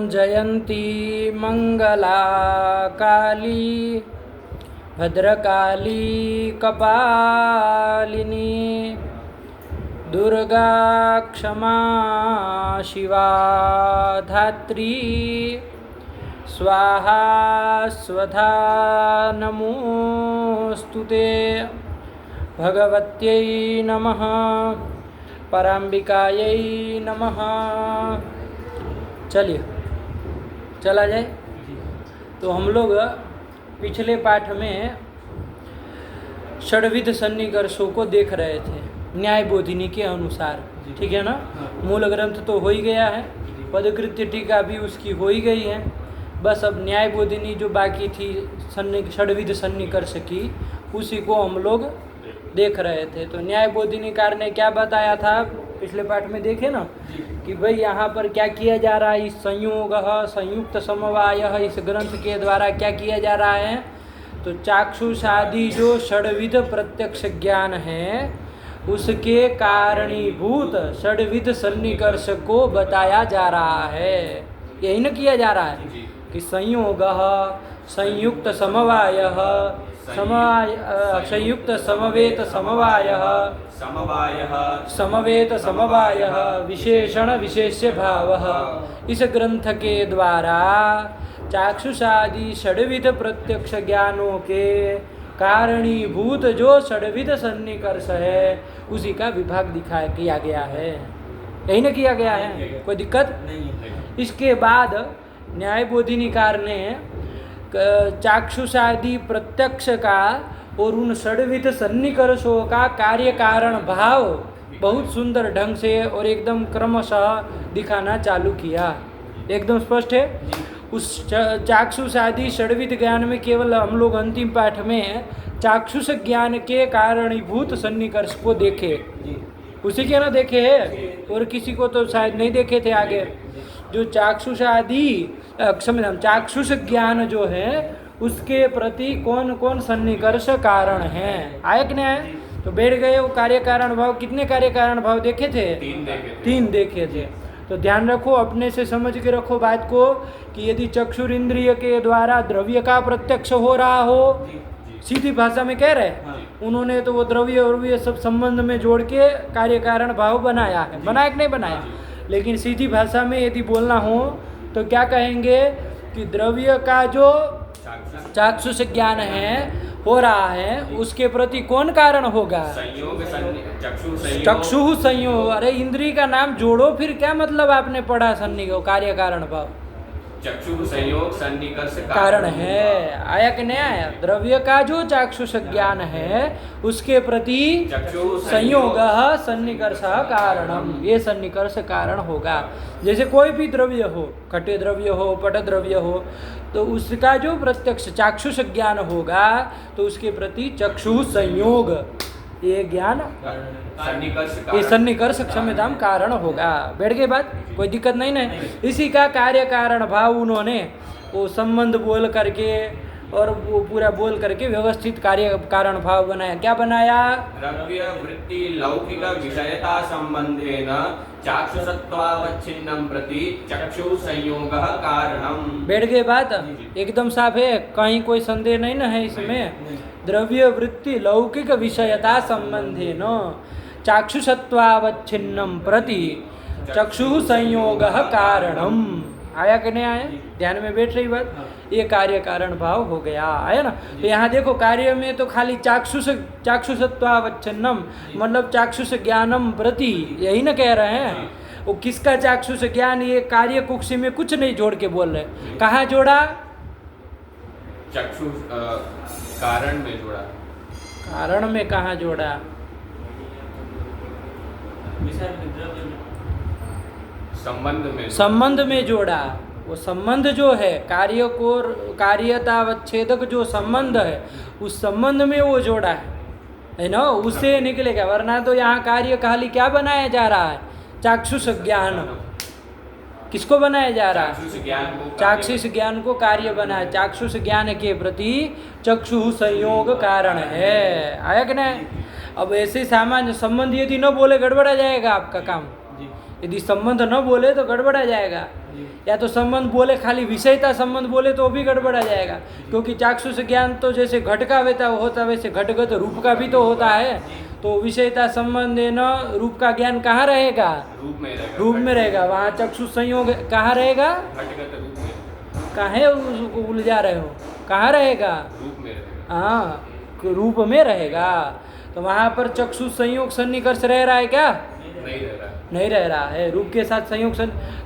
जयंती मंगला काली भद्रकाली कपालिनी दुर्गा क्षमा शिवा धात्री स्वाहा स्वधा नमोस्तुते भगवत्यै नमः पराम्बिकायै नमः। चलिए चला जाए। तो हम लोग पिछले पाठ में षड्विध सन्निकर्षों को देख रहे थे न्याय बोधिनी के अनुसार, ठीक है ना। मूल ग्रंथ तो हो ही गया है, पदकृत्य टीका भी उसकी हो ही गई है। बस अब न्याय बोधिनी जो बाकी थी षड्विध सन्निकर्ष की, उसी को हम लोग देख रहे थे। तो न्याय बोधिनीकार ने क्या बताया था पिछले पाठ में, देखे ना, कि भाई यहाँ पर क्या किया जा रहा है, इस संयोग संयुक्त समवाय इस ग्रंथ के द्वारा क्या किया जा रहा है। तो चाक्षुष आदि जो षड्विध प्रत्यक्ष ज्ञान है उसके कारणीभूत षड्विध सन्निकर्ष को बताया जा रहा है। यही न किया जा रहा है कि संयोग संयुक्त समवाय संयुक्त समवेत समवाय समवेत समवाय विशेषण विशेष्य भाव। इस ग्रंथ के द्वारा चाक्षुषादि षड्विध प्रत्यक्ष ज्ञानों के कारणीभूत जो षड्विध सन्निकर्ष है उसी का विभाग दिखाया किया गया है। यही न किया गया है, कोई दिक्कत नहीं। इसके बाद न्याय बोधिनीकार ने चाक्षुषादि प्रत्यक्ष का और उन षड्विध सन्निकर्षों का कार्य कारण भाव बहुत सुंदर ढंग से और एकदम क्रमशः दिखाना चालू किया। एकदम स्पष्ट है। उस चाक्षुष आदि षड्विध ज्ञान में केवल हम लोग अंतिम पाठ में चाक्षुष ज्ञान के कारणीभूत सन्निकर्ष को देखे, उसी के ना देखे है, और किसी को तो शायद नहीं देखे थे आगे। जो चाक्षुष आदि चाक्षुष ज्ञान जो है उसके प्रति कौन कौन सन्निकर्ष कारण हैं, आए कि नहीं आए। तो बैठ गए। वो कार्य कारण भाव, कितने कार्य कारण भाव देखे थे? तीन देखे थे। तो ध्यान रखो, अपने से समझ के रखो बात को, कि यदि चक्षुर इंद्रिय के द्वारा द्रव्य का प्रत्यक्ष हो रहा हो, सीधी भाषा में कह रहे उन्होंने, तो वो द्रव्य और ये सब संबंध में जोड़ के कार्य कारण भाव बनाया है, बनाया कि नहीं बनाया। लेकिन सीधी भाषा में यदि बोलना हो तो क्या कहेंगे कि द्रव्य का जो चाक्षुष ज्ञान है हो रहा है उसके प्रति कौन कारण होगा? चक्षु संयोग। अरे इंद्रिय का नाम जोड़ो, फिर क्या मतलब आपने पढ़ा सन्नियोग कार्य कारण भाव। चक्षु संयोग सन्निकर्ष कारण है, आया कि नहीं आया। द्रव्य का जो चाक्षुष ज्ञान है उसके प्रति संयोग सन्निकर्ष कारणम, ये सन्निकर्ष कारण होगा। जैसे कोई भी द्रव्य हो, घटे द्रव्य हो, पट द्रव्य हो, तो उसका जो प्रत्यक्ष चाक्षुष ज्ञान होगा तो उसके प्रति चक्षु संयोग ये ज्ञान ये सन्निकर्ष क्षमताम कारण होगा। बैठ गई बात, कोई दिक्कत नहीं ना। इसी का कार्य कारण भाव उन्होंने वो संबंध बोल करके और वो पूरा बोल करके व्यवस्थित कार्य कारण भाव बनाया। क्या बनाया? द्रव्य वृत्ति लौकिक विषयता संबंधेन चाक्षुषत्वावच्छिन्नं प्रति चक्षु संयोग कारणम। बैठ गई बात, एकदम साफ है, कहीं कोई संदेह नहीं ना है इसमें। द्रव्य वृत्ति लौकिक विषयता संबंधेन चाक्षुषत्वावच्छिन्नं प्रति चक्षु संयोग कारणम। आया कि नहीं आया? ध्यान में बैठ रही बात। ये कार्य कारण भाव हो गया, आया ना। तो यहाँ देखो, कार्य में तो खाली चाक्षुषत्वावच्छिन्नम मतलब चाक्षुष ज्ञानम प्रति, यही ना कह रहे हैं। वो किसका चाक्षुष ज्ञान, ये कार्य कुक्षी में कुछ नहीं जोड़ के बोल रहे। कहाँ जोड़ा? चक्षु कारण में जोड़ा। कारण में कहाँ जोड़ा? संबंध में जोड़ा। वो संबंध जो है कार्य को कार्यतावच्छेदक जो संबंध है उस संबंध में वो जोड़ा है ना, उससे निकलेगा। वरना तो यहाँ कार्य खाली क्या बनाया जा रहा है? चाक्षुष ज्ञान। किसको बनाया जा रहा है? चाक्षुष ज्ञान को कार्य बनाया। चाक्षुष ज्ञान के प्रति चक्षु संयोग कारण है, आया कि नहीं? अब ऐसे सामान्य संबंध यदि न बोले गड़बड़ा जाएगा आपका काम। यदि संबंध न बोले तो गड़बड़ा जाएगा, या तो संबंध बोले खाली विषयता संबंध बोले तो भी गड़बड़ा जाएगा, क्योंकि चाक्षुष ज्ञान तो जैसे घट का होता वैसे घटगत रूप का भी तो होता है। तो विषयता संबंध है न, रूप का ज्ञान कहाँ रहेगा? रूप में रहेगा। वहाँ चक्षुष संयोग कहाँ रहेगा? घटगत रूप में। काहे उसको उलझा रहे हो? कहाँ रहेगा? रूप में रहेगा। हाँ, रूप में रहेगा। तो वहाँ पर चक्षुष संयोग सन्निकर्ष रह रहा है क्या? नहीं रह रहा। नहीं रह रहा है। रूप के साथ संयोग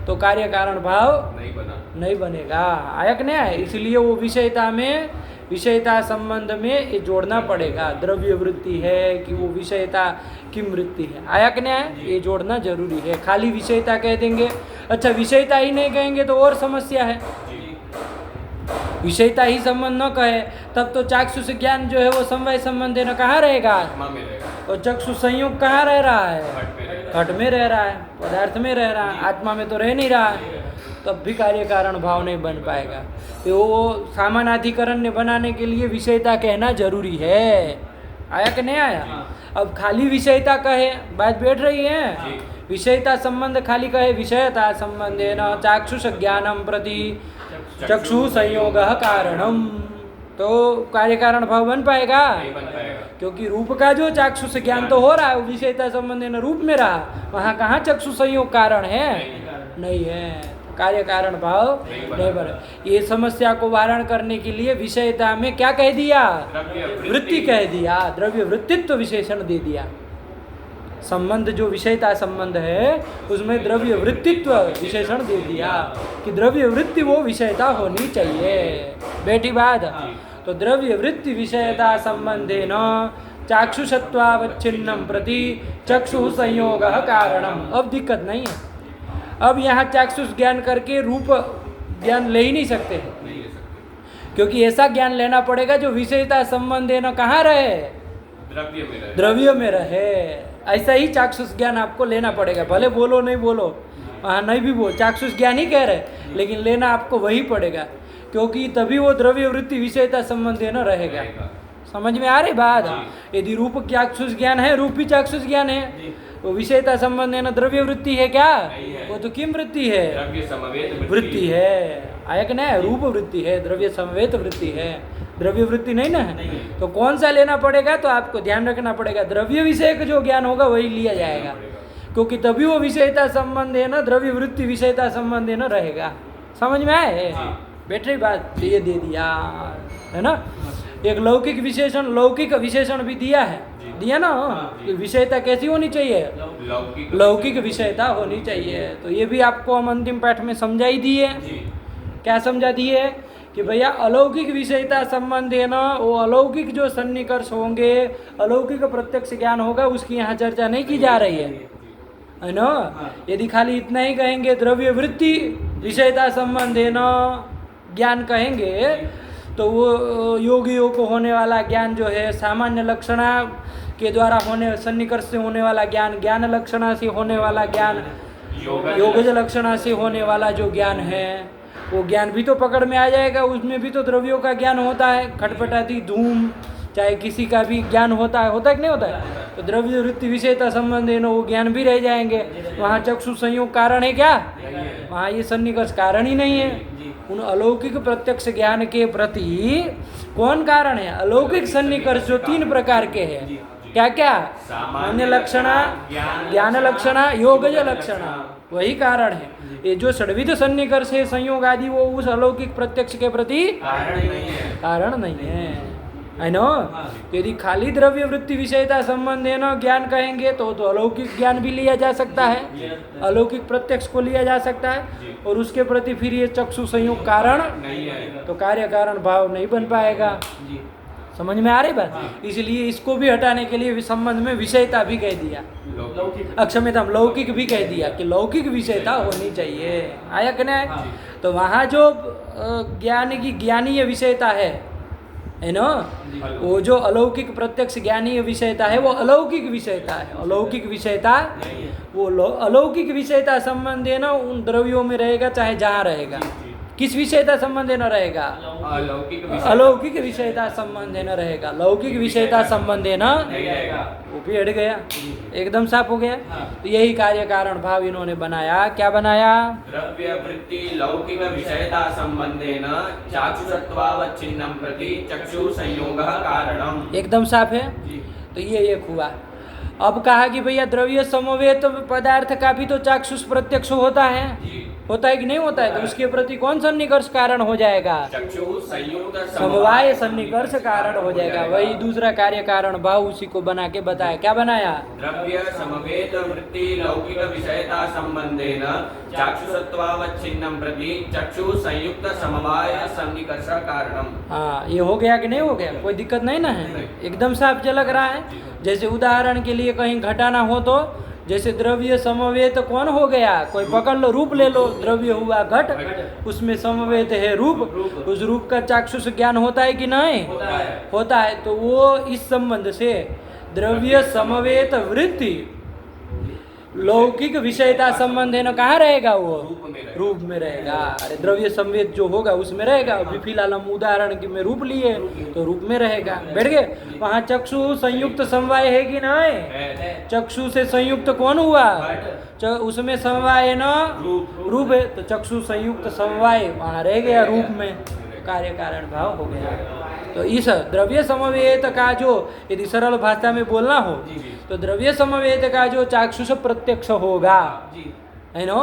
तो कार्य कारण भाव नहीं बना, नहीं बनेगा। आयक नहीं है, इसलिए वो विषयता में, विषयता संबंध में ये जोड़ना पड़ेगा। द्रव्य वृत्ति है कि वो विषयता की वृत्ति है, आयक नहीं है, ये जोड़ना जरूरी है। खाली विषयता कह देंगे, अच्छा विषयता ही नहीं कहेंगे तो और समस्या है। विषयता ही संबंध न कहे तब तो चाक्षुष ज्ञान जो है वो समवाय संबंध है न, कहाँ रहेगा? आत्मा में रहेगा। और चक्षु संयोग कहाँ रह रहा है? घट में रहेगा। घट में रह रहा है, पदार्थ में रह रहा है, आत्मा में तो रह नहीं रहा है। तब भी कार्य कारण भाव नहीं बन पाएगा। तो वो सामानाधिकरण ने बनाने के लिए विषयता कहना जरूरी है। आया कि नहीं आया? अब खाली विषयता कहे बात बैठ रही है। विषयता संबंध खाली कहे विषयता संबंध है न चाक्षुष ज्ञानम प्रति चक्षु संयोग कारणम, तो कार्य कारण भाव बन पाएगा? नहीं बन पाएगा। क्योंकि रूप का जो चाक्षुष ज्ञान तो हो रहा है, विषयता संबंध है न, रूप में रहा, वहाँ कहाँ चक्षु संयोग कारण है? नहीं है। कार्य कारण भाव नहीं बने। ये समस्या को वारण करने के लिए विषयता में क्या कह दिया? वृत्ति कह दिया, द्रव्य वृत्तित्व विशेषण दे दिया। संबंध जो विषयता संबंध है उसमें द्रव्य वृत्तित्व विशेषण दे दिया कि द्रव्य वृत्ति वो विषयता होनी चाहिए। बेटी बात, तो द्रव्य वृत्ति विषयता संबंधे न चाक्षुषत्वावच्छिन्नम प्रति चक्षु संयोग कारणम। अब दिक्कत नहीं है। अब यहाँ चाक्षुष ज्ञान करके रूप ज्ञान ले ही नहीं सकते, नहीं ले सकते, क्योंकि ऐसा ज्ञान लेना पड़ेगा जो विषयता संबंध है न कहाँ रहे? द्रव्य में रहे। द्रव्य में रहे। ऐसा ही चाक्षुष ज्ञान आपको लेना पड़ेगा, भले बोलो नहीं बोलो, वहाँ नहीं भी बोल, चाक्षुष ज्ञान ही कह रहे, लेकिन लेना आपको वही पड़ेगा, क्योंकि तभी वो द्रव्य वृत्ति विषयता संबंध है न रहेगा। समझ में आ रही बात? यदि रूप चाक्षुष ज्ञान है, रूप भी चाक्षुष ज्ञान है, वो विषयता संबंध है न द्रव्य वृत्ति है क्या? वो तो किम वृत्ति है? द्रव्य समवेत वृत्ति है। आयक न है, रूप वृत्ति है, द्रव्य समवेत वृत्ति है, द्रव्य वृत्ति नहीं ना है। तो कौन सा लेना पड़ेगा? तो आपको ध्यान रखना पड़ेगा द्रव्य विषय का जो ज्ञान होगा वही लिया जाएगा, क्योंकि तभी वो विषयता संबंध है ना, द्रव्य वृत्ति विषयता संबंध है ना रहेगा। समझ में आए? बैटरी बात ये दे दिया है ना। एक लौकिक विशेषण भी दिया है, दिया ना। विषयता कैसी होनी चाहिए? लौकिक विषयता होनी चाहिए। तो ये भी आपको हम अंतिम पाठ में समझा ही दिए। क्या समझा दिए? कि भैया अलौकिक विषयता संबंध है ना, वो अलौकिक जो सन्निकर्ष होंगे, अलौकिक प्रत्यक्ष ज्ञान होगा, उसकी यहाँ चर्चा नहीं की जा रही है ना। यदि खाली इतना ही कहेंगे द्रव्य वृत्ति विषयता संबंध है ना ज्ञान कहेंगे, तो वो योगियों को होने वाला ज्ञान जो है सामान्य लक्षणा के द्वारा होने, सन्निकर्ष से होने वाला ज्ञान, ज्ञान लक्षणा से होने वाला ज्ञान, योगज लक्षणा से होने वाला जो ज्ञान है, वो ज्ञान भी तो पकड़ में आ जाएगा। उसमें भी तो द्रव्यों का ज्ञान होता है, खटपटाती धूम, चाहे किसी का भी ज्ञान होता है कि नहीं होता है? तो द्रव्य वृत्ति विषयता संबंध है ना, वो ज्ञान भी रह जाएंगे। वहाँ चक्षु संयोग कारण है क्या? वहाँ ये सन्निकर्ष कारण ही नहीं है। उन अलौकिक प्रत्यक्ष ज्ञान के प्रति कौन कारण है? अलौकिक सन्निकर्ष जो 3 प्रकार के हैं। क्या क्या? सामान्य लक्षणा, ज्ञान लक्षणा, योगज लक्षणा, वही कारण है। ये जो षड्विध सन्निकर्ष है, संयोग आदि, वो उस अलौकिक प्रत्यक्ष के प्रति कारण नहीं है नो। यदि खाली द्रव्य वृत्ति विषयता संबंध है ना ज्ञान कहेंगे तो अलौकिक ज्ञान भी लिया जा सकता है, अलौकिक प्रत्यक्ष को लिया जा सकता है, और उसके प्रति फिर ये चक्षु संयोग कारण तो कार्य कारण भाव नहीं बन पाएगा। समझ में आ रही बात? इसलिए इसको भी हटाने के लिए संबंध में विषयता भी कह दिया, अक्षम्यता लौकिक भी कह दिया कि लौकिक विषयता होनी चाहिए। आया कि नहीं? तो वहाँ जो ज्ञान की ज्ञानीय विषयता है ना, वो जो अलौकिक प्रत्यक्ष ज्ञानीय विषयता है वो अलौकिक विषयता है। अलौकिक विषयता वो अलौकिक विषयता संबंध है ना, उन द्रव्यों में रहेगा चाहे जहाँ रहेगा। किस विषयता संबंध है ना रहेगा? अलौकिक विषयता संबंध न रहेगा, लौकिक विषयता संबंध न नहीं रहेगा। वो भी हट गया, एकदम साफ हो गया। तो यही कार्य कारण भाव इन्होंने बनाया। क्या बनाया? द्रव्य वृत्ति लौकिक विषयता संबंधेन चाक्षुषत्वावच्छिन्नं प्रति चक्षु संयोगः कारणम्। एकदम साफ है। जी। तो ये एक हुआ। अब कहा कि भैया द्रव्य समवेत पदार्थ का भी तो चाक्षुष प्रत्यक्ष होता है, जी। होता है कि नहीं होता है? तो उसके प्रति कौन सन्निकर्ष कारण हो जाएगा? चक्षु संयुक्त समवाय सन्निकर्ष कारण हो जाएगा। वही दूसरा कार्य कारण भाव उसी को बना के बताया। क्या बनाया? द्रव्य समवेत वृत्ति लौकिक विषयता संबंधेन चाक्षुषत्वावच्छिन्नं प्रति चक्षु संयुक्त समवाय सन्निकर्ष कारणम्। हाँ, ये हो गया कि नहीं हो गया? कोई दिक्कत नहीं ना है? नहीं। एकदम साफ झलक रहा है। जैसे उदाहरण के लिए कहीं घटाना हो तो जैसे द्रव्य समवेत कौन हो गया? कोई पकड़ लो, रूप ले लो, द्रव्य हुआ घट, उसमें समवेत है रूप, उस रूप का चाक्षुष ज्ञान होता है कि नहीं? होता है। तो वो इस संबंध से द्रव्य समवेत वृत्ति लौकिक विषयता संबंध है ना, कहाँ रहेगा वो? रूप में रहेगा। अरे द्रव्य संवेद जो होगा उसमें रहेगा। अभी फिलहाल हम उदाहरण की में रूप लिए तो रूप में रहेगा। बैठ गए? वहाँ चक्षु संयुक्त समवाय है कि नहीं? चक्षु से संयुक्त कौन हुआ? उसमें समवाय न रूप है, तो चक्षु संयुक्त समवाय वहाँ रह गया रूप में, कार्य कारण भाव हो गया। तो इस द्रव्य समवेत का जो, यदि सरल भाषा में बोलना हो तो द्रव्य समवेत का जो चाक्षुष प्रत्यक्ष होगा, है ना,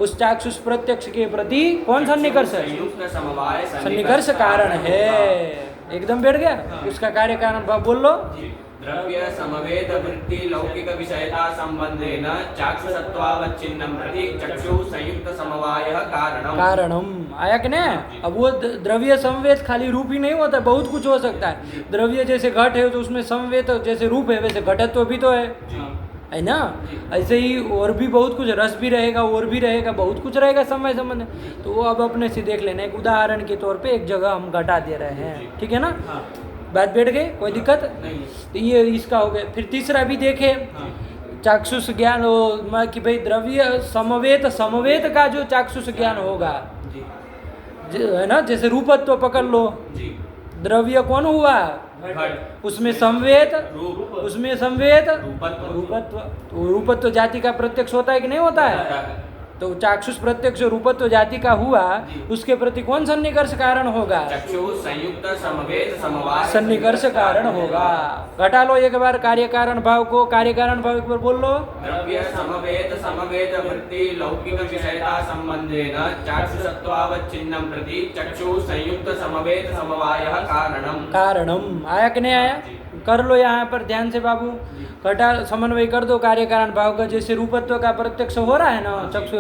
उस चाक्षुष प्रत्यक्ष के प्रति कौन सन्निकर्ष है? सन्निकर्ष कारण है। एकदम बैठ गया? उसका कार्य कारण भाव बोल लो। द्रव्य समवेत वृत्ति लौकिक विषयता संबंधेन चाक्षुषत्वावच्छिन्नं प्रति चक्षु संयुक्त समवायः कारणम्। कारणम आया कि नहीं? अब वो द्रव्य समवेत खाली रूप ही नहीं होता, बहुत कुछ हो सकता है। द्रव्य जैसे घट है तो उसमें समवेत जैसे रूप है वैसे घटत्व भी तो है ना? ऐसे ही और भी बहुत कुछ, रस भी रहेगा और भी रहेगा, बहुत कुछ रहेगा समय संबंध। तो वो अब अपने से देख लेना। एक उदाहरण के तौर पे एक जगह हम घटा दे रहे हैं, ठीक है ना? बात बैठ गई? कोई दिक्कत नहीं। तो ये इसका हो गया। फिर तीसरा भी देखे चाक्षुष ज्ञान हो कि भाई द्रव्य समवेत का जो चाक्षुष ज्ञान होगा, है ना, जैसे रूपत्व पकड़ लो, द्रव्य कौन हुआ? उसमें संवेद, उसमें संवेद रूपत्व। तो रूपत्व जाति का प्रत्यक्ष होता है कि नहीं होता है? तो चाक्षुष प्रत्यक्ष रूपत्व जाति का हुआ, उसके प्रति कौन सन्निकर्ष कारण होगा? चक्षु संयुक्त समवेत समवाय सन्निकर्ष कारण होगा। घटा लो एक बार कार्य कारण भाव को, कार्य कारण भाव एक बार बोल लो। द्रव्य समवेत वृत्ति लौकिक विषयता संबंधेन चाक्षुषत्वावच्छिन्नं प्रति चक्षु संयुक्त समवेत समवायः कारणम्। कारणम आया कि नहीं आया? कर लो यहाँ पर ध्यान से बाबू, घटा समन्वय कर दो कार्य कारण भाव का। जैसे रूपत्व का प्रत्यक्ष हो रहा है ना चक्षु,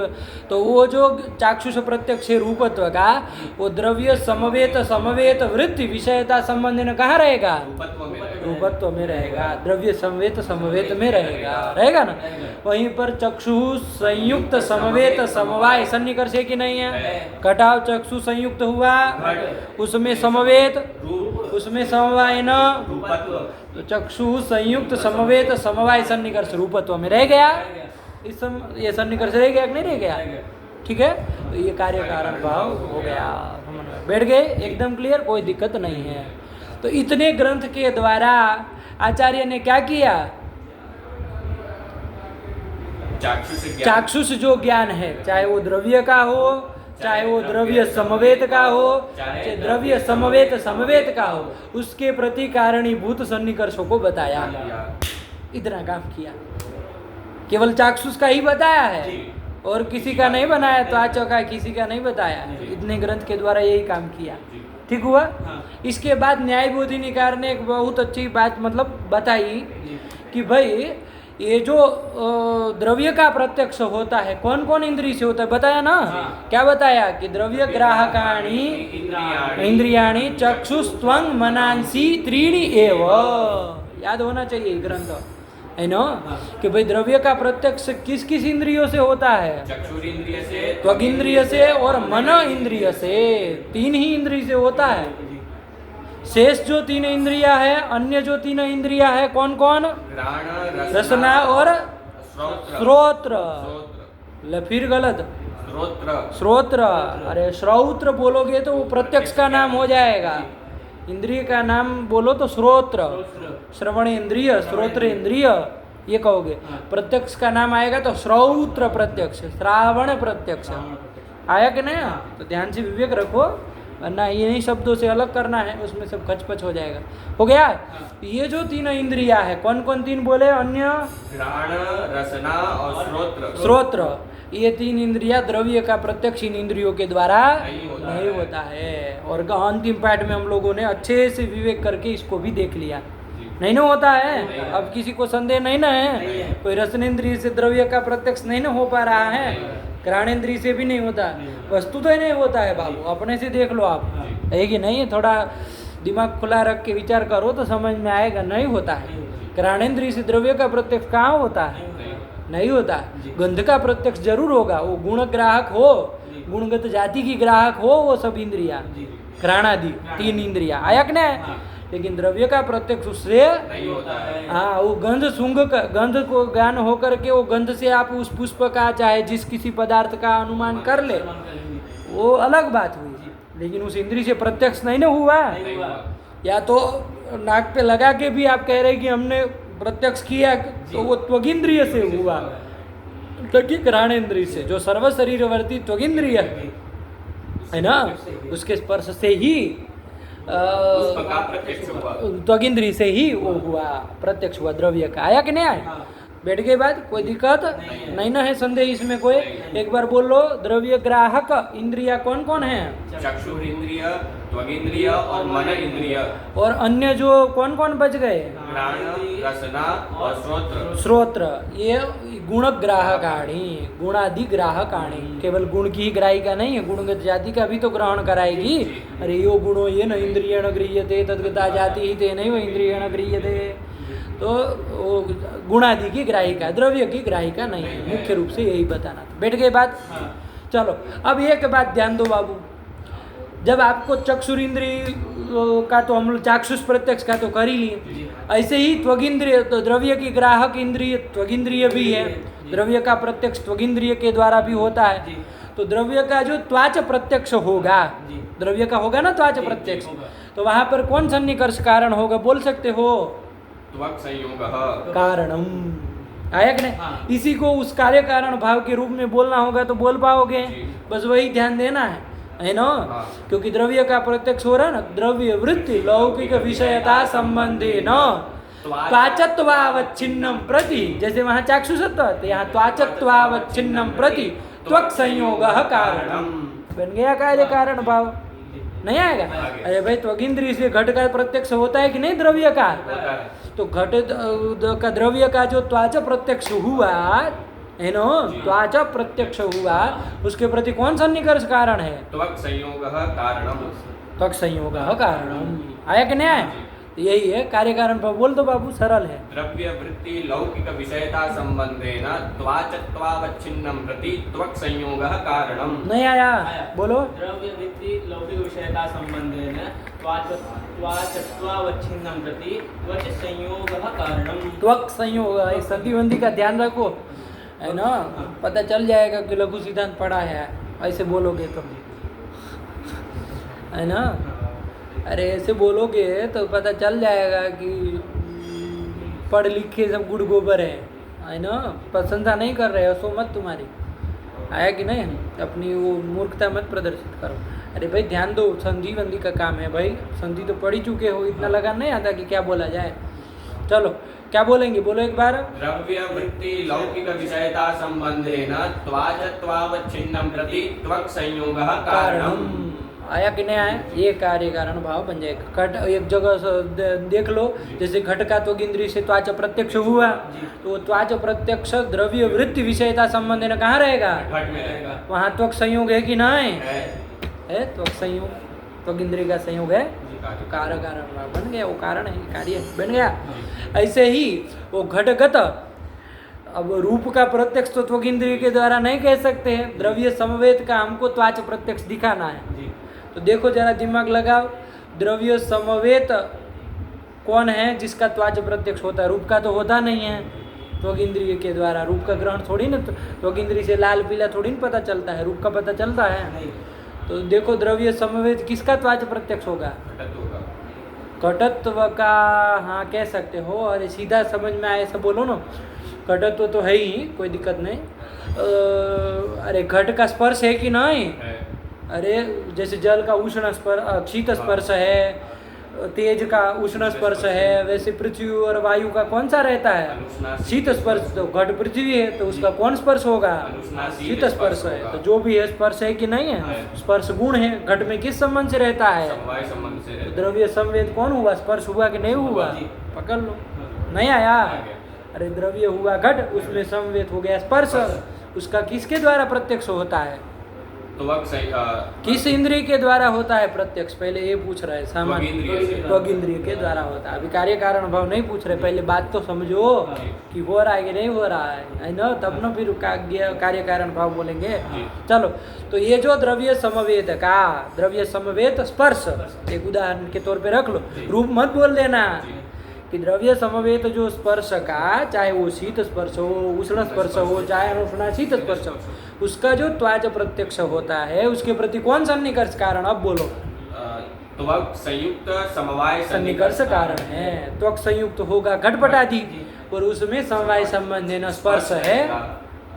तो वो जो चाक्षुष प्रत्यक्ष है रूपत्व का, वो द्रव्य समवेत वृत्ति विषयता संबंध में कहाँ रहेगा? रूपत्व में रहेगा। द्रव्य समवेत में रहेगा ना? वहीं पर चक्षु संयुक्त समवेत समवाय सन्निकर्ष है कि नहीं है? घटाव चक्षु संयुक्त हुआ, उसमें समवेत, उसमें समवाय न, तो चक्षु संयुक्त समवेत समवाय सन्निकर्ष रूपत्व में रह गया। ये सन्निकर्ष रह गया कि नहीं रह गया? ठीक है? तो ये कार्य कारण भाव हो गया। बैठ गए? एकदम क्लियर, कोई दिक्कत नहीं है। तो इतने ग्रंथ के द्वारा आचार्य ने क्या किया? चाक्षुष जो ज्ञान है, चाहे वो द्रव्य का हो, चाहे वो द्रव्य समवेत का हो, चाहे द्रव्य समवेत का हो, उसके प्रति कारणीभूत सन्निकर्षों को बताया। इतना काम किया, केवल चाक्षुष का ही बताया है और किसी का नहीं बनाया। तो आज चौका किसी का नहीं बताया, इतने ग्रंथ के द्वारा यही काम किया। ठीक हुआ? इसके बाद न्यायबोधिनिकार ने एक बहुत अच्छी बात मतलब बताई कि भाई ये जो द्रव्य का प्रत्यक्ष होता है कौन कौन इंद्रिय से होता है? बताया ना? क्या बताया? कि द्रव्य ग्राहकाणी इंद्रियाणी चक्षुस्त्वं मनांसी त्रीणि एव। याद होना चाहिए ग्रंथ, है ना? कि भाई द्रव्य का प्रत्यक्ष किस किस इंद्रियों से होता है? चक्षुरिंद्रिय से, त्वग इंद्रिय से और मन इंद्रिय से। तीन ही इंद्रिय से होता है। शेष जो तीन इंद्रिया है, अन्य जो तीन इंद्रिया है कौन कौन? घ्राण, रसना और श्रोत्र। श्रोत्र। फिर गलत, श्रोत्र श्रोत्र, अरे श्रौत्र बोलोगे तो वो प्रत्यक्ष का नाम हो जाएगा। इंद्रिय का नाम बोलो तो श्रोत्र, श्रवण इंद्रिय, श्रोत्र इंद्रिय ये कहोगे। प्रत्यक्ष का नाम आएगा तो श्रौत्र प्रत्यक्ष, श्रावण प्रत्यक्ष आया कि नहीं? तो ध्यान से विवेक रखो, वरना इन्हीं शब्दों से अलग करना है, उसमें सब खचपच हो जाएगा। हो गया? ये जो तीन इंद्रिया है, कौन कौन तीन बोले? अन्य, घ्राण, रसना और श्रोत्र। श्रोत्र, ये तीन इंद्रिया द्रव्य का प्रत्यक्ष इन इंद्रियों के द्वारा नहीं होता है। और अंतिम पाठ में हम लोगों ने अच्छे से विवेक करके इसको भी देख लिया। नहीं ना होता है? अब किसी को संदेह नहीं ना है? कोई रसनेन्द्रिय से द्रव्य का प्रत्यक्ष नहीं ना हो पा रहा है, घ्राणेन्द्रिय से भी नहीं होता, वस्तु तो नहीं होता है बाबू, अपने से देख लो आप, है कि नहीं? थोड़ा दिमाग खुला रख के विचार करो तो समझ में आएगा, नहीं होता है। घ्राणेन्द्रिय से द्रव्य का प्रत्यक्ष कहाँ होता है? नहीं होता। गंध का प्रत्यक्ष जरूर होगा, वो गुण ग्राहक हो, गुणगत जाति की ग्राहक हो, वो सब इंद्रिया, घ्राणादि तीन इंद्रिया, आया कि नहीं? लेकिन द्रव्य का प्रत्यक्ष उससे नहीं होता है। हाँ, वो गंध सुंघ का, गंध को ज्ञान होकर के वो गंध से आप उस पुष्प का चाहे जिस किसी पदार्थ का अनुमान कर ले, वो अलग बात हुई, लेकिन उस इंद्रिय से प्रत्यक्ष नहीं ना हुआ। या तो नाक पे लगा के भी आप कह रहे कि हमने प्रत्यक्ष किया, तो वो त्वगिंद्रिय से हुआ, कि घ्राणेन्द्रिय से, जो सर्व शरीरवर्ती त्वगिंद्रिय है ना, उसके स्पर्श से ही पुष्प का प्रत्यक्ष हुआ, त्वगिंद्रिय से ही वो हुआ, प्रत्यक्ष हुआ द्रव्य का। आया कि नहीं आया? बैठ गए बात? कोई दिक्कत नहीं ना है? संदेह इसमें कोई? एक बार बोल लो, द्रव्य ग्राहक इंद्रिया कौन कौन है? चक्षु इंद्रिय, त्वगिंद्रिय और मन इंद्रिय। और अन्य जो कौन कौन बच गए? घ्राण, रसना और श्रोत्र। श्रोत्र, ये गुण ग्राहकाणी, गुणादि ग्राहकाणी, केवल गुण की ही ग्राहिका नहीं है, गुणगत जाति का भी तो ग्रहण कराएगी। अरे यो गुणो ये न इंद्रियण गृह्यते तद्गता जाति ही ते नहीं वो इंद्रियण गृह्यते, तो वो गुणादि की ग्राहिका, द्रव्य की ग्राहिका नहीं है, मुख्य रूप से यही बताना था। बैठ गए बात? चलो अब एक बात ध्यान दो बाबू, जब आपको चक्षुरिंद्रिय का तो हम लोग चाक्षुष प्रत्यक्ष का तो कर ही लिए, ऐसे ही त्वगिंद्रिय, तो द्रव्य की ग्राहक इंद्रिय त्वगिंद्रिय भी है, द्रव्य का प्रत्यक्ष त्वगिंद्रिय के द्वारा भी होता है। तो द्रव्य का जो त्वाच प्रत्यक्ष होगा, द्रव्य का होगा ना त्वाच प्रत्यक्ष, तो वहां पर कौन सन्निकर्ष कारण होगा? बोल सकते हो? त्वक् संयोगः कारणम। आया कि नहीं? इसी को उस कार्य कारण भाव के रूप में बोलना होगा तो बोल पाओगे, बस वही ध्यान देना है ना? क्योंकि द्रव्य का प्रत्यक्ष हो रहा है ना, द्रव्य वृत्ति लौकिक विषयता संबंधे न त्वाचत्वावच्छिन्नम प्रति, जैसे वहाँ चाक्षुषत्व तो यहाँ त्वाचत्वावच्छिन्नम प्रति त्वक् संयोगः कारणम। बन गया कार्य कारण भाव? नहीं आएगा? अरे भाई, त्वगिंद्रिय से घट का प्रत्यक्ष होता है कि नहीं द्रव्य का? तो घट का द्रव्य का जो त्वाच प्रत्यक्ष हुआ है ना, त्वाच प्रत्यक्ष हुआ, उसके प्रति कौन सन्निकर्ष कारण है? त्वक् संयोगः कारणम। त्वक् संयोगः कारणम। आया कि नहीं आया? यही है कार्य कारण पर। बोल दो बाबू, सरल है। द्रव्य वृत्ति लौकिक विषयता संबंधेन त्वाचत्वावच्छिन्नं प्रति त्वक् संयोगः कारणम। नहीं आया? बोलो। द्रव्य वृत्ति लौकिक विषयता संबंधेन त्वाचत्वावच्छिन्नं प्रति त्वच संयोगः कारणम। त्वक् संयोग, एक संधि वंधि का ध्यान रखो, है ना, पता चल जाएगा कि लघु सिद्धांत पढ़ा है, ऐसे बोलोगे तो, है ना? अरे ऐसे बोलोगे तो पता चल जाएगा कि पढ़ लिख के सब गुड़ गोबर है ना? प्रशंसा नहीं कर रहे हो, सो मत तुम्हारी। आया कि नहीं? अपनी वो मूर्खता मत प्रदर्शित करो। अरे भाई ध्यान दो, संधि वंधि का काम है भाई, संधि तो पढ़ ही चुके हो, इतना लगा नहीं आता कि क्या बोला जाए। चलो क्या बोलेंगे? बोलो एक बार। द्रव्य वृत्ति लौकिक विषयता संबंधेन त्वाचत्वावच्छिन्नं प्रति त्वक् संयोगः कारणम। आया कि नहीं आया? ये कार्य कारण भाव बन जाएगा। घट एक जगह देख लो, जैसे घट का त्वगिंद्रिय से त्वाच प्रत्यक्ष हुआ, तो त्वाच प्रत्यक्ष द्रव्य वृत्ति विषयता संबंध में कहाँ रहेगा? घट में रहेगा। वहाँ त्वक संयोग है कि नहीं है त्वक संयोग, त्वगिंद्रिय का संयोग है, कार्य कारण बन गया, वो कारण है, कार्य बन गया। ऐसे ही वो घटगत, अब रूप का प्रत्यक्ष तो त्वगिंद्रिय के द्वारा नहीं कह सकते हैं, द्रव्य समवेत का हमको त्वाच प्रत्यक्ष दिखाना है। तो देखो जरा दिमाग लगाओ, द्रव्य समवेत कौन है जिसका त्वाच प्रत्यक्ष होता है? रूप का तो होता नहीं है, त्वक इंद्रिय के द्वारा। रूप का ग्रहण थोड़ी ना, त्वक इंद्रिय से लाल पीला थोड़ी ना पता चलता है, रूप का पता चलता है। नहीं। तो देखो द्रव्य समवेत किसका त्वाच प्रत्यक्ष होगा? घटत्व का। घटत्व का, हाँ कह सकते हो। अरे सीधा समझ में आए ऐसा बोलो ना, घटत्व तो है ही, कोई दिक्कत नहीं। अरे घट का स्पर्श है कि नहीं? है। अरे जैसे जल का उष्ण स्पर्श, शीत स्पर्श है, तेज का उष्ण स्पर्श है, वैसे पृथ्वी और वायु का कौन सा रहता है? अनुष्णा शीत स्पर्श। तो घट पृथ्वी है तो उसका कौन स्पर्श होगा? अनुष्णा शीत स्पर्श है। होगा। तो जो भी है स्पर्श है कि नहीं है? है। स्पर्श गुण है। घट में किस संबंध से रहता है? समवाय संबंध से रहता है। द्रव्य संवेद कौन हुआ? स्पर्श हुआ कि नहीं हुआ? जी। पकड़ लो, नहीं आया? आ गया। अरे द्रव्य हुआ घट, उसमें संवेद हो गया स्पर्श। उसका किसके द्वारा प्रत्यक्ष होता है? त्वक सही किस इंद्रिय के द्वारा होता है प्रत्यक्ष? पहले ये पूछ रहे हैं सामान्य। त्वगिंद्रिय से। त्वक इंद्रिय के द्वारा होता है। अभी कार्य कारण भाव नहीं पूछ रहे, पहले बात तो समझो जी। कि हो रहा है कि नहीं हो रहा है ना, तब ना फिर कार्य कारण भाव बोलेंगे। जी। चलो, तो ये जो द्रव्य समवेत का, द्रव्य समवेत स्पर्श, एक उदाहरण के तौर पे रख लो, जी। रूप मत बोल देना। जी। कि द्रव्य समवेत जो स्पर्श का, चाहे वो शीत स्पर्श हो, उष्ण स्पर्श हो, चाहे अनुष्णा शीत स्पर्श हो, उसका जो त्वाच प्रत्यक्ष होता है, उसके प्रति कौन सन्निकर्ष कारण? अब बोलो। त्वक संयुक्त समवाय सन्निकर्ष कारण है। त्वक संयुक्त होगा घटपटादि, और उसमें समवाय संबंध है, न स्पर्श है,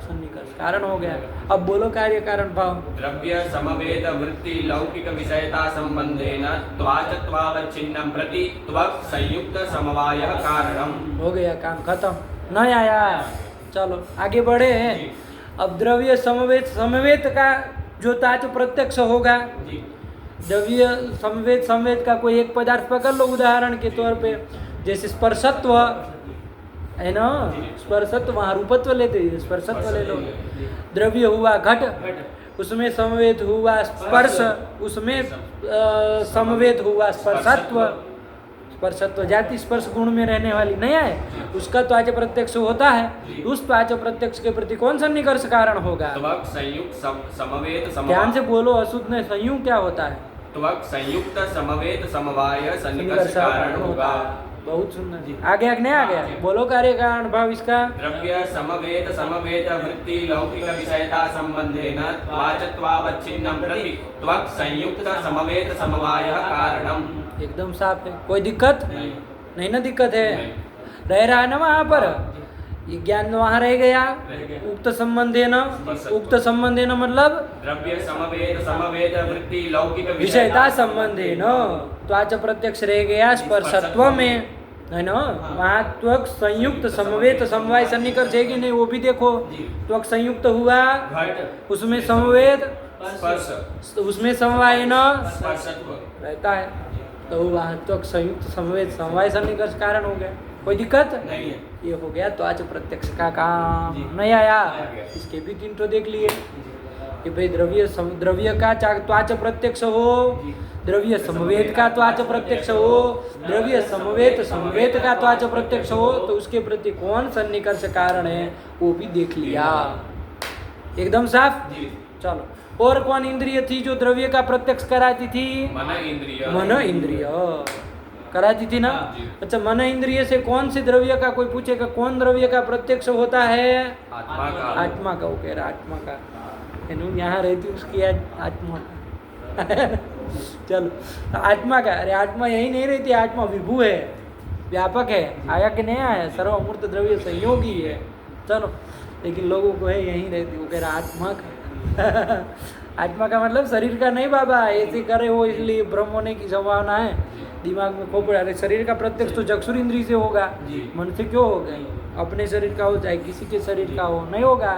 सन्निकर्ष कारण हो गया। अब बोलो कार्य कारण भाव। द्रव्य समवेत वृत्ति लौकिक विषयता संबंधेन त्वाचत्वावच्छिन्नं प्रति त्वक संयुक्त समवाय कारणम। हो गया, काम खत्म। नहीं आया? चलो आगे बढ़े। जी। अब द्रव्य समवेत, समवेत का जो ताच प्रत्यक्ष होगा, जी। द्रव्य समवेत, समवेत का कोई एक पदार्थ पकड़ लो उदाहरण के तौर पे, जैसे स्पर्शत्व है ना, स्पर्शत्व, वहाँ रूपत्व लेते हैं, स्पर्शत्व ले लो। द्रव्य हुआ घट, उसमें समवेत हुआ स्पर्श, उसमें समवेत हुआ स्पर्शत्व। स्पर्शत्व जाति स्पर्श गुण में रहने वाली नहीं है, उसका त्वाच प्रत्यक्ष होता है। उस त्वाच प्रत्यक्ष के प्रति कौन सन्निकर्ष कारण होगा? त्वक संयुक्त समवेत ध्यान से समवाय। बोलो, अशुद्ध नहीं, संयुक्त क्या होता है? त्वक संयुक्त समवेत समवाय सन्निकर्ष सन्निकर्ष कारण होगा। बहुत सुंदर जी। आ गया कि नहीं आ गया? बोलो कार्य कारण भाव इसका। द्रव्य समवेत समवेत वृत्ति लौकिक विषयता संबंधेन त्वाचत्वावच्छिन्नं प्रति त्वक संयुक्त समवेत समवाय कारणम। एकदम साफ है, कोई दिक्कत नहीं। नहीं ना? दिक्कत है? नहीं। रह रहा है ना वहाँ पर? ये ज्ञान वहाँ रह गया। रह गया। उक्त संबंध है ना, उक्त संबंध है ना मतलब द्रव्य समवेत समवेत वृत्ति लौकिक विषयता संबंध है ना, त्वाच प्रत्यक्ष रह गया स्पर्शत्व में, है ना? वहाँ त्वक संयुक्त समवेत समवाय सन्निकर्ष है कि नहीं, वो भी देखो। त्वक संयुक्त हुआ, घट उसमें समवेत, स्पर्श उसमें समवाय न स्पर्शत्व रहता है, तो वहाँ त्वक संयुक्त समवेत समवाय सन्निकर्ष कारण हो गया। कोई दिक्कत नहीं है। ये हो गया त्वाच प्रत्यक्ष का काम। जी। नहीं आया? आ गया। इसके भी तीन तो देख लिए कि भाई द्रव्य का त्वाच प्रत्यक्ष हो, द्रव्य समवेत का त्वाच प्रत्यक्ष हो, द्रव्य समवेत का त्वाच प्रत्यक्ष हो, तो उसके प्रति कौन सन्निकर्ष कारण है वो भी देख लिया। एकदम साफ। जी। चलो, और कौन इंद्रिय थी जो द्रव्य का प्रत्यक्ष कराती थी? मन इंद्रिय। मन इंद्रिय कराती थी ना। जी। अच्छा, मन इंद्रिय से कौन से द्रव्य का, कोई पूछेगा कौन द्रव्य का प्रत्यक्ष होता है? आत्मा का। आत्मा का। वो कह रहा आत्मा का, यहाँ रहती उसकी आत्मा का। चलो, आत्मा का। अरे आत्मा यही नहीं रहती, आत्मा विभू है, व्यापक है। आया कि नहीं आया? सर्वमूर्त द्रव्य संयोगी है। चलो, लेकिन लोगों को है यहीं रहती। वो कह रहा आत्मा का। आत्मा का मतलब शरीर का नहीं बाबा, ऐसे करे हो इसलिए भ्रम होने की संभावना है, दिमाग में खोपड़ा। अरे शरीर का प्रत्यक्ष तो चक्षुर इंद्रिय से होगा, जी। मन से क्यों होगा? अपने शरीर का हो चाहे किसी के शरीर का हो, नहीं होगा।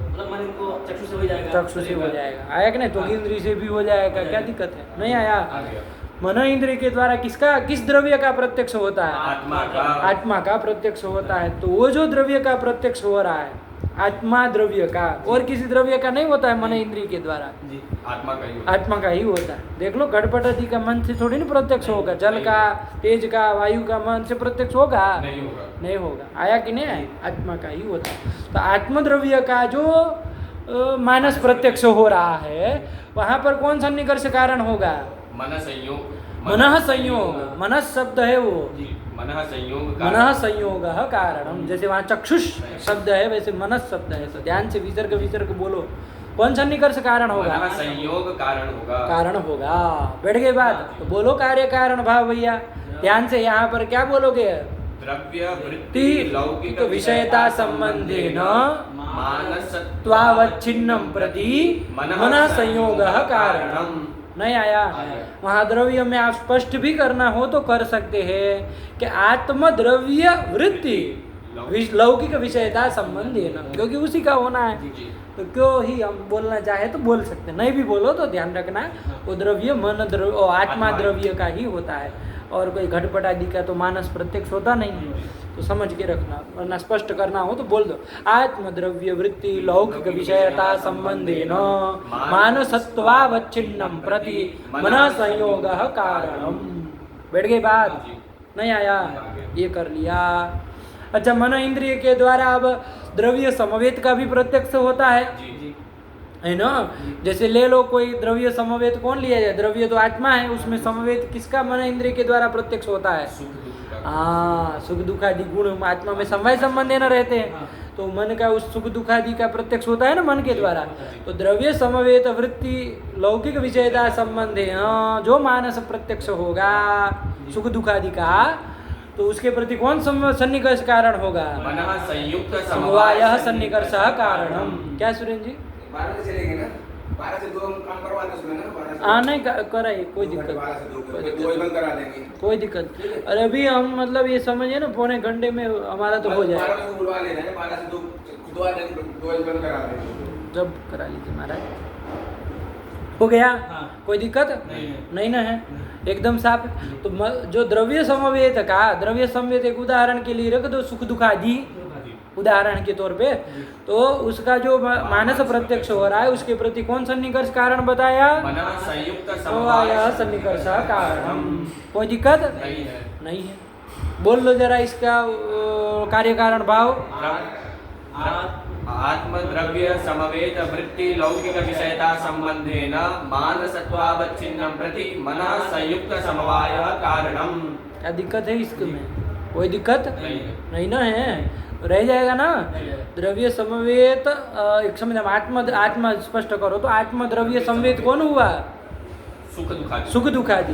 मतलब मन इनको चक्षु से हो जाएगा, चक्षु से हो जाएगा। आया कि नहीं? तो इंद्रिय से भी हो जाएगा, क्या दिक्कत है? नहीं आया? आ गया। मन इंद्रिय के द्वारा किस द्रव्य का प्रत्यक्ष होता है? आत्मा का। आत्मा का प्रत्यक्ष होता है। तो वो जो द्रव्य का प्रत्यक्ष हो रहा है, आत्मा द्रव्य का, और किसी द्रव्य का नहीं होता है मन इंद्रिय के द्वारा, जी। आत्मा का ही होता आत्मा का ही होता है। देख लो, घटपट आदि का मन से थोड़ी ना प्रत्यक्ष होगा, जल का, तेज का, वायु का मन से प्रत्यक्ष होगा? नहीं होगा। नहीं होगा। आया कि नहीं आया? आत्मा का ही होता है। तो आत्मद्रव्य का जो मानस प्रत्यक्ष हो रहा है, वहाँ पर कौन सन्निकर्ष कारण होगा? मन संयोग मनः संयोग, मनः शब्द है वो, मनः संयोग मनः संयोग कारणम। जैसे वहाँ चक्षुष शब्द है वैसे मनस शब्द है, तो ध्यान से विसर्ग विसर्ग बोलो। कौन सन्निकर्ष कारण होगा? मनः संयोग कारण होगा। कारण होगा। बैठ गई बात? तो बोलो कार्य कारण भाव भैया। ध्यान से यहाँ पर क्या बोलोगे? द्रव्य वृत्ति लौकिक विषयता संबंधेन मानसत्वावच्छिन्नं प्रति मनः संयोग कारणम। नहीं आया? वहाँ द्रव्य में आप स्पष्ट भी करना हो तो कर सकते हैं कि आत्म द्रव्य वृत्ति लौकिक विषयता संबंधी है ना, क्योंकि उसी का होना है। तो क्यों ही हम बोलना चाहे तो बोल सकते, नहीं भी बोलो तो ध्यान रखना वो द्रव्य मन द्रव्य और आत्मा द्रव्य का ही होता है, और कोई घटपट आदि का तो मानस प्रत्यक्ष होता नहीं है। तो समझ के रखना, वरना स्पष्ट करना हो तो बोल दो आत्म द्रव्य वृत्ति लौकिक विषयता संबंधेन मानसत्वावच्छिन्नं प्रति मनः संयोग कारणम। बैठ गई बात? नहीं आया? ये कर लिया। अच्छा, मन इंद्रिय के द्वारा अब द्रव्य समवेत का भी प्रत्यक्ष होता है, है ना? जैसे ले लो कोई द्रव्य समवेत कौन लिया जाए? द्रव्य तो आत्मा है, उसमें समवेत किसका मन इंद्रिय के द्वारा प्रत्यक्ष होता है? हाँ, सुख दुख आदि गुण आत्मा में समवाय संबंध न रहते हैं, तो मन का उस सुख दुख आदि का प्रत्यक्ष होता है ना मन के द्वारा। तो द्रव्य समवेत वृत्ति लौकिक विषयता संबंध है, हाँ, जो मानस प्रत्यक्ष होगा सुख दुख आदि का, तो उसके प्रति कौन सन्निकर्ष कारण होगा? मनः संयुक्त समवायः सन्निकर्षः कारणम। क्या सुरेंद्र जी? 12 से चलेंगे ना, 12 से 2 हम काम करवाते उसमें ना, 12 से हाँ, नहीं कराइए, कोई दिक्कत 12 से 2 कोई दो ही बंद करा देंगे। कोई दिक्कत। अरे अभी हम मतलब ये समझिए ना, पौने घंटे में हमारा तो हो जाए। 12 से बुलवा लेना है, 12 से 2 दो ही बंद करा देंगे। जब करा लीजिए महाराज, हो गया? कोई दिक्कत नहीं ना है? एकदम साफ। तो जो द्रव्य समवेत का, द्रव्य समवेत एक उदाहरण के लिए रख दो, सुख दुख आदि उदाहरण के तौर पे, तो उसका जो मानस प्रत्यक्ष हो रहा है उसके प्रति कौन सन्निकर्ष कारण बताया? मनः संयुक्त समवायः सन्निकर्ष कारणम। कोई दिक्कत नहीं है। नहीं है? बोल लो जरा इसका कार्य कारण भाव। आत्म द्रव्य समवेत वृत्ति लौकिक विषयता संबंधेन मानसत्वावच्छिन्नं प्रति मनः संयुक्त समवायः कारणम। क्या दिक्कत है इसमें? कोई दिक्कत नहीं है। नहीं ना है? रह जाएगा ना? द्रव्य समवेत एक समझ आत्मा स्पष्ट करो तो आत्म द्रव्य समवेत कौन हुआ? सुख दुखादि। सुख दुखादि।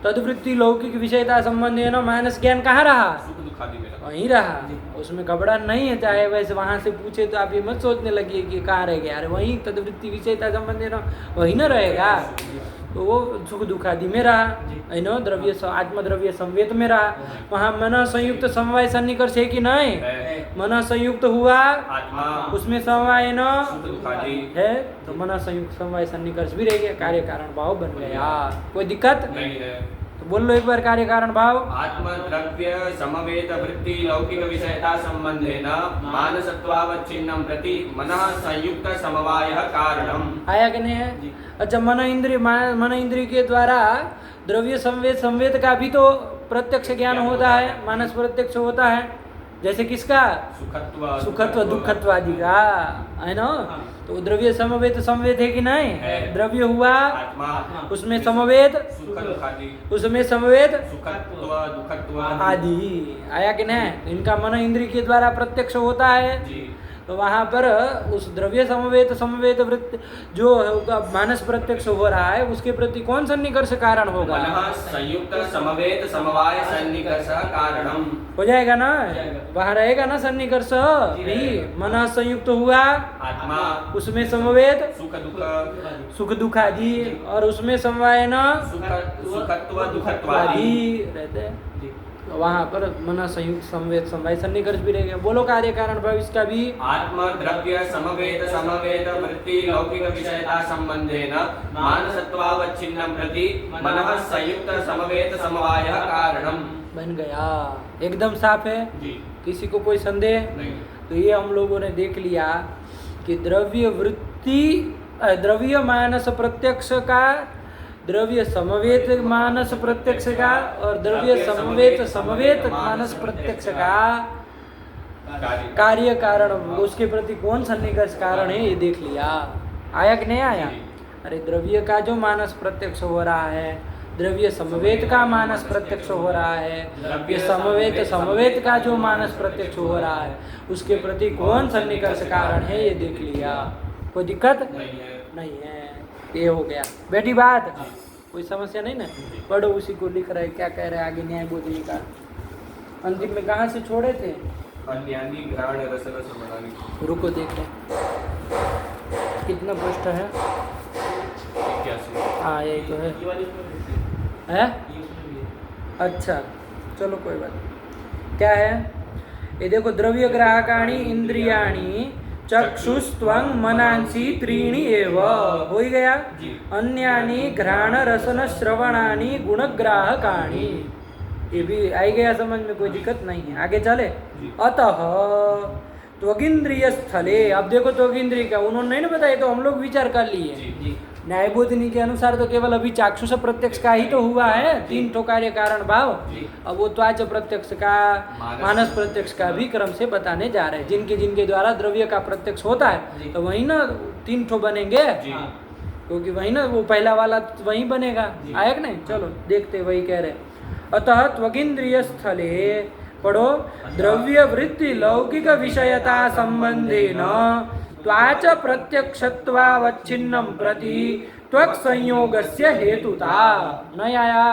तद्वृत्ति लौकिक विषयता संबंध है ना, मानस ज्ञान कहाँ रहा? सुख दुखादि में रहा। वहीं रहा, उसमें घबरा नहीं है। चाहे वैसे वहां से पूछे तो आप ये मत सोचने लगिए कि कहाँ रह गया। अरे वहीं तद्वृत्ति विषयता संबंध है ना, वही ना रहेगा। तो वो सुख दुखादि में रहा, है ना? द्रव्य आत्म द्रव्य संवेत में रहा। वहाँ मन संयुक्त समवाय सन्निकर्ष है कि नहीं? मन संयुक्त हुआ, आत्मा उसमें समवाय न सुख दुखादि है, तो मन संयुक्त समवाय सन्निकर्ष भी रह गया, कार्य कारण भाव बन गया। कोई दिक्कत नहीं है। तो बोल लो एक बार कार्य कारण भाव। आत्म द्रव्य समवेत वृत्ति लौकिक विषयता संबंधेन मानसत्वावच्छिन्नं प्रति मनः संयुक्त समवायः कारणम। आया कि नहीं है? अच्छा, मन इंद्रिय के द्वारा द्रव्य संवेद का भी तो प्रत्यक्ष ज्ञान होता है, मानस प्रत्यक्ष होता है। जैसे किसका? सुखत्व दुखत्व आदि का, है ना? तो द्रव्य समवेत संवेद है कि नहीं? है। द्रव्य हुआ, आत्मा उसमें समवेत, सुख दुखादि उसमें समवेत सुखत्व दुखत्व आदि। आया कि नहीं? इनका मन इंद्रिय के द्वारा प्रत्यक्ष होता है। जी। तो वहाँ पर उस द्रव्य समवेत वृत्ति जो मानस प्रत्यक्ष हो रहा है उसके प्रति कौन सन्निकर्ष कारण होगा? मनः संयुक्त समवेत समवाय सन्निकर्ष कारणम। हो जाएगा ना? वहाँ रहेगा ना सन्निकर्ष भी। मन संयुक्त हुआ, आत्मा उसमें समवेत सुख दुख आदि, और उसमें समवाय न सुखत्व दुखत्व आदि आदि रहते हैं। तो वहाँ पर मन संयुक्त समवेत समवाय सन्निकर्ष भी रहेगा। बोलो कार्य कारण भाव इसका भी। आत्म द्रव्य समवेत वृत्ति लौकिक विषयता संबंधेन मानसत्वावच्छिन्नं प्रति मनः संयुक्त समवेत समवायः कारणम। बन गया, एकदम साफ है। जी। किसी को कोई संदेह? नहीं। तो ये हम लोगों ने देख लिया कि द्रव्य वृत्ति द्रव्य मानस प्रत्यक्ष का, द्रव्य समवेत मानस प्रत्यक्ष का, और द्रव्य समवेत मानस प्रत्यक्ष का कार्य कारण उसके प्रति कौन सन्निकर्ष कारण है ये देख लिया। आया कि नहीं आया? अरे द्रव्य का जो मानस प्रत्यक्ष हो रहा है द्रव्य समवेत का मानस प्रत्यक्ष हो रहा है, ये समवेत समवेत का जो मानस प्रत्यक्ष हो रहा है उसके प्रति कौन सन्निकर्ष कारण है ये देख लिया। कोई दिक्कत नहीं है। ये हो गया। बैठी बात, कोई समस्या नहीं ना। पढ़ो, उसी को लिख रहे क्या कह रहे हैं आगे न्याय बोधनी का। अंतिम में कहाँ से छोड़े थे? अन्यानि घ्राण रसन समनानि। रुको देख लें कितना पृष्ठ है। 81। हाँ यही तो है। ये वाली उसमें भी है। है ये उसमें भी है। अच्छा चलो कोई बात नहीं। क्या है ये देखो, द्रव्य ग्राहकाणी इंद्रियाणी चक्षुस्त्वं मनांसी त्रीणि एव। हो ही गया। अन्यानि घ्राण रसन श्रवणानि गुणग्राहकाणी। ये भी आई गया समझ में, कोई दिक्कत नहीं है। आगे चले। अतः त्वगिंद्रिय स्थले, अब देखो त्वगिंद्रिय का उन्होंने नहीं ना बताया, तो हम लोग विचार कर लिए। जी न्यायबोधिनी के अनुसार तो केवल अभी चाक्षुष प्रत्यक्ष का ही तो हुआ है, 3 ठो कार्य कारण भाव। अब वो त्वाच प्रत्यक्ष का मानस प्रत्यक्ष का भी क्रम से बताने जा रहे हैं। जिनके जिनके द्वारा द्रव्य का प्रत्यक्ष होता है तो वही ना 3 ठो बनेंगे, क्योंकि वही ना वो पहला वाला वही बनेगा। आया कि नहीं? चलो देखते वही कह रहे। अतः त्वगिंद्रिय स्थले पढ़ो, द्रव्य वृत्ति लौकिक विषयता संबंधेन त्वाच प्रत्यक्षत्वावच्छिन्नं प्रति त्वक् संयोगस्य हेतुता। नहीं आया?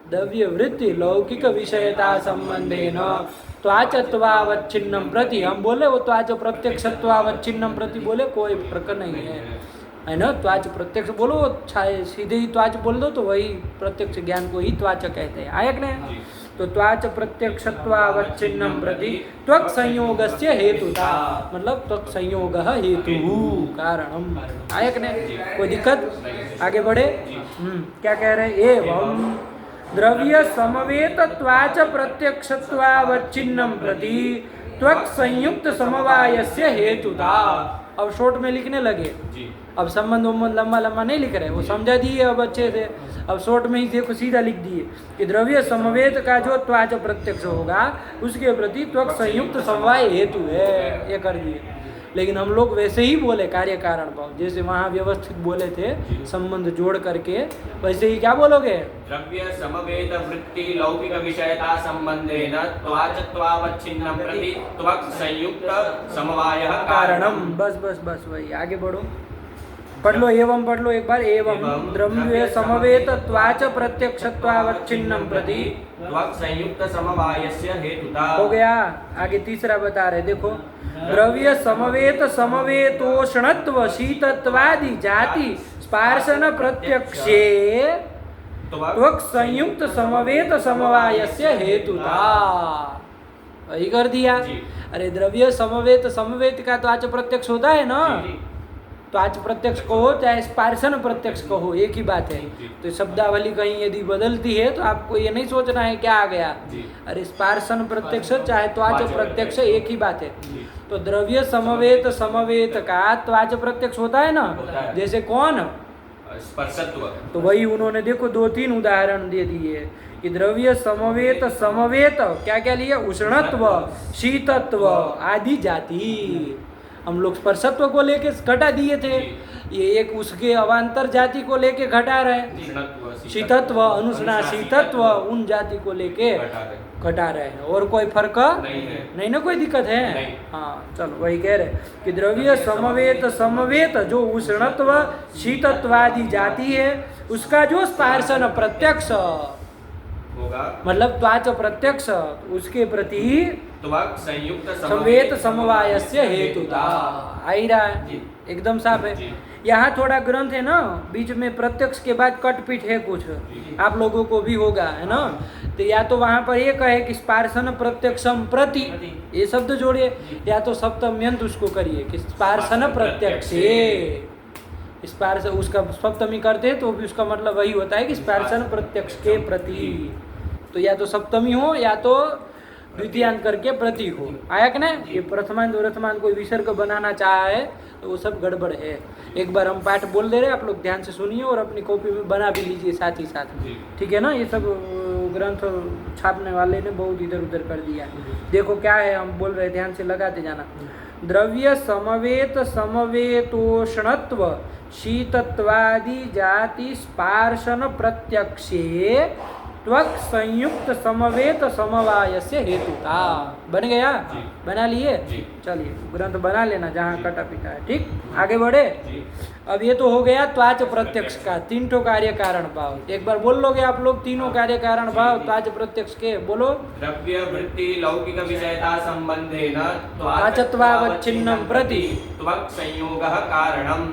द्रव्य वृत्ति लौकिक विषयता संबंधेन त्वाचत्वावच्छिन्नं प्रति, हम बोले वो त्वाच प्रत्यक्षत्वावच्छिन्नं प्रति बोले, कोई प्रकरण नहीं है ना। त्वाच प्रत्यक्ष बोलो, सीधे ही त्वाच बोल दो तो वही प्रत्यक्ष ज्ञान को ही त्वाच कहते हैं। आया कि नहीं? तो त्वाच प्रत्यक्षत्वावच्छिन्नं प्रति त्वक् संयोगस्य हेतुता, मतलब त्वक् संयोगः हेतु कारणम। आया कि नहीं? कोई दिक्कत? आगे बढ़े। क्या कह रहे? एवं द्रव्य समवेत त्वाच प्रत्यक्षत्वावच्छिन्नं प्रति त्वक् संयुक्त समवायस्य हेतुता। अब शॉर्ट में लिखने लगे। अब संबंध लंबा लंबा नहीं लिख रहे, वो समझा दिए अब अच्छे से। अब शॉर्ट में ही देखो सीधा लिख दिए कि द्रव्य समवेत का जो त्वाच प्रत्यक्ष होगा उसके प्रति त्वक् संयुक्त समवाय हेतु है, ये कर दिए। लेकिन हम लोग वैसे ही बोले कार्य कारण भाव, जैसे वहाँ व्यवस्थित बोले थे संबंध जोड़ करके, वैसे ही क्या बोलोगे? द्रव्य समवेत वृत्ति लौकिक विषयता संबंधेन त्वाचत्वावच्छिन्नं प्रति त्वक् संयुक्त समवायः कारणम। बस बस बस वही। आगे बढ़ो, पढ़ लो। एवं पढ़ लो एक बार। एवं द्रव्य समवेत त्वाच प्रत्यक्षत्वावच्छिन्नं प्रति त्वक् संयुक्त समवायस्य हेतुता। हो गया। आगे तीसरा बता रहे, देखो। द्रव्य समवेत समवेतोष्णत्व शीतत्वादि जाति स्पार्शन प्रत्यक्षे त्वक् संयुक्त समवेत समवायस्य हेतुता। वही कर दिया। अरे द्रव्य समवेत, समवेत का त्वाच प्रत्यक्ष होता है ना, त्वाच प्रत्यक्ष कहो चाहे स्पार्शन प्रत्यक्ष कहो एक ही बात है। तो शब्दावली कहीं यदि बदलती है तो आपको ये नहीं सोचना है क्या आ गया। अरे स्पार्शन प्रत्यक्ष चाहे त्वाच प्रत्यक्ष एक ही बात है। तो द्रव्य समवेत, समवेत का त्वाच प्रत्यक्ष होता है ना, जैसे कौन? स्पर्शत्व। तो वही उन्होंने देखो 2-3 उदाहरण दे दिए कि द्रव्य समवेत, समवेत क्या क्या लिए? उष्णत्व, शीतत्व आदि जाति। हम लोग स्पर्शत्व को लेके घटा दिए थे, ये एक उसके अवान्तर जाति को लेके घटा रहे। शीतत्व, अनुष्णा शीतत्व उन जाति को लेके घटा रहे हैं। और कोई फर्क नहीं ना, कोई दिक्कत है? हाँ चलो वही कह रहे कि द्रव्य समवेत, समवेत जो उष्णत्व शीतत्वादि जाति है उसका जो स्पार्शन प्रत्यक्ष होगा, मतलब त्वाच प्रत्यक्ष, उसके प्रति त्वक् संयुक्त समवेत समवायस्य हेतुता। आ ही रहा है, एकदम साफ है। यहाँ थोड़ा ग्रंथ है ना, बीच में प्रत्यक्ष के बाद कटपीट है कुछ, आप लोगों को भी होगा, है ना। तो या तो वहाँ पर ये कहे कि स्पार्शन प्रत्यक्षम प्रति, ये शब्द जोड़िए, या तो सप्तम्यंत उसको करिए कि स्पार्शन प्रत्यक्षे। स्पार्श उसका सप्तमी करते हैं तो भी उसका मतलब वही होता है कि स्पार्शन प्रत्यक्ष के प्रति। तो या तो सप्तमी हो या तो द्वितीयांत करके प्रति हो। आया कि नहीं? ये प्रथमांत द्वितीयांत कोई विसर्ग बनाना चाहा है तो वो सब गड़बड़ है। एक बार हम पाठ बोल दे रहे हैं, आप लोग ध्यान से सुनिए और अपनी कॉपी में बना भी लीजिए साथ ही साथ, ठीक है ना। ये सब ग्रंथ छापने वाले ने बहुत इधर उधर कर दिया। देखो क्या है, हम बोल रहे, ध्यान से लगाते जाना। द्रव्य समवेत समवेतोष्णत्व शीतत्वादि जाति स्पार्शन प्रत्यक्षे त्वक संयुक्त समवेत समवाय से हेतुता। बन गया? बना लिए? चलिए ग्रंथ बना लेना जहाँ कटा पिटा है। ठीक, आगे बढ़े। अब ये तो हो गया त्वाच प्रत्यक्ष का, 3 ठो कार्य कारण भाव। एक बार बोल लोगे आप लोग तीनों कार्य कारण भाव त्वाच प्रत्यक्ष के? बोलो। द्रव्य वृत्ति लौकिक विषयता संबंधेन त्वाचत्वावच्छिन्नं प्रति त्वक् संयोगः कारणम्।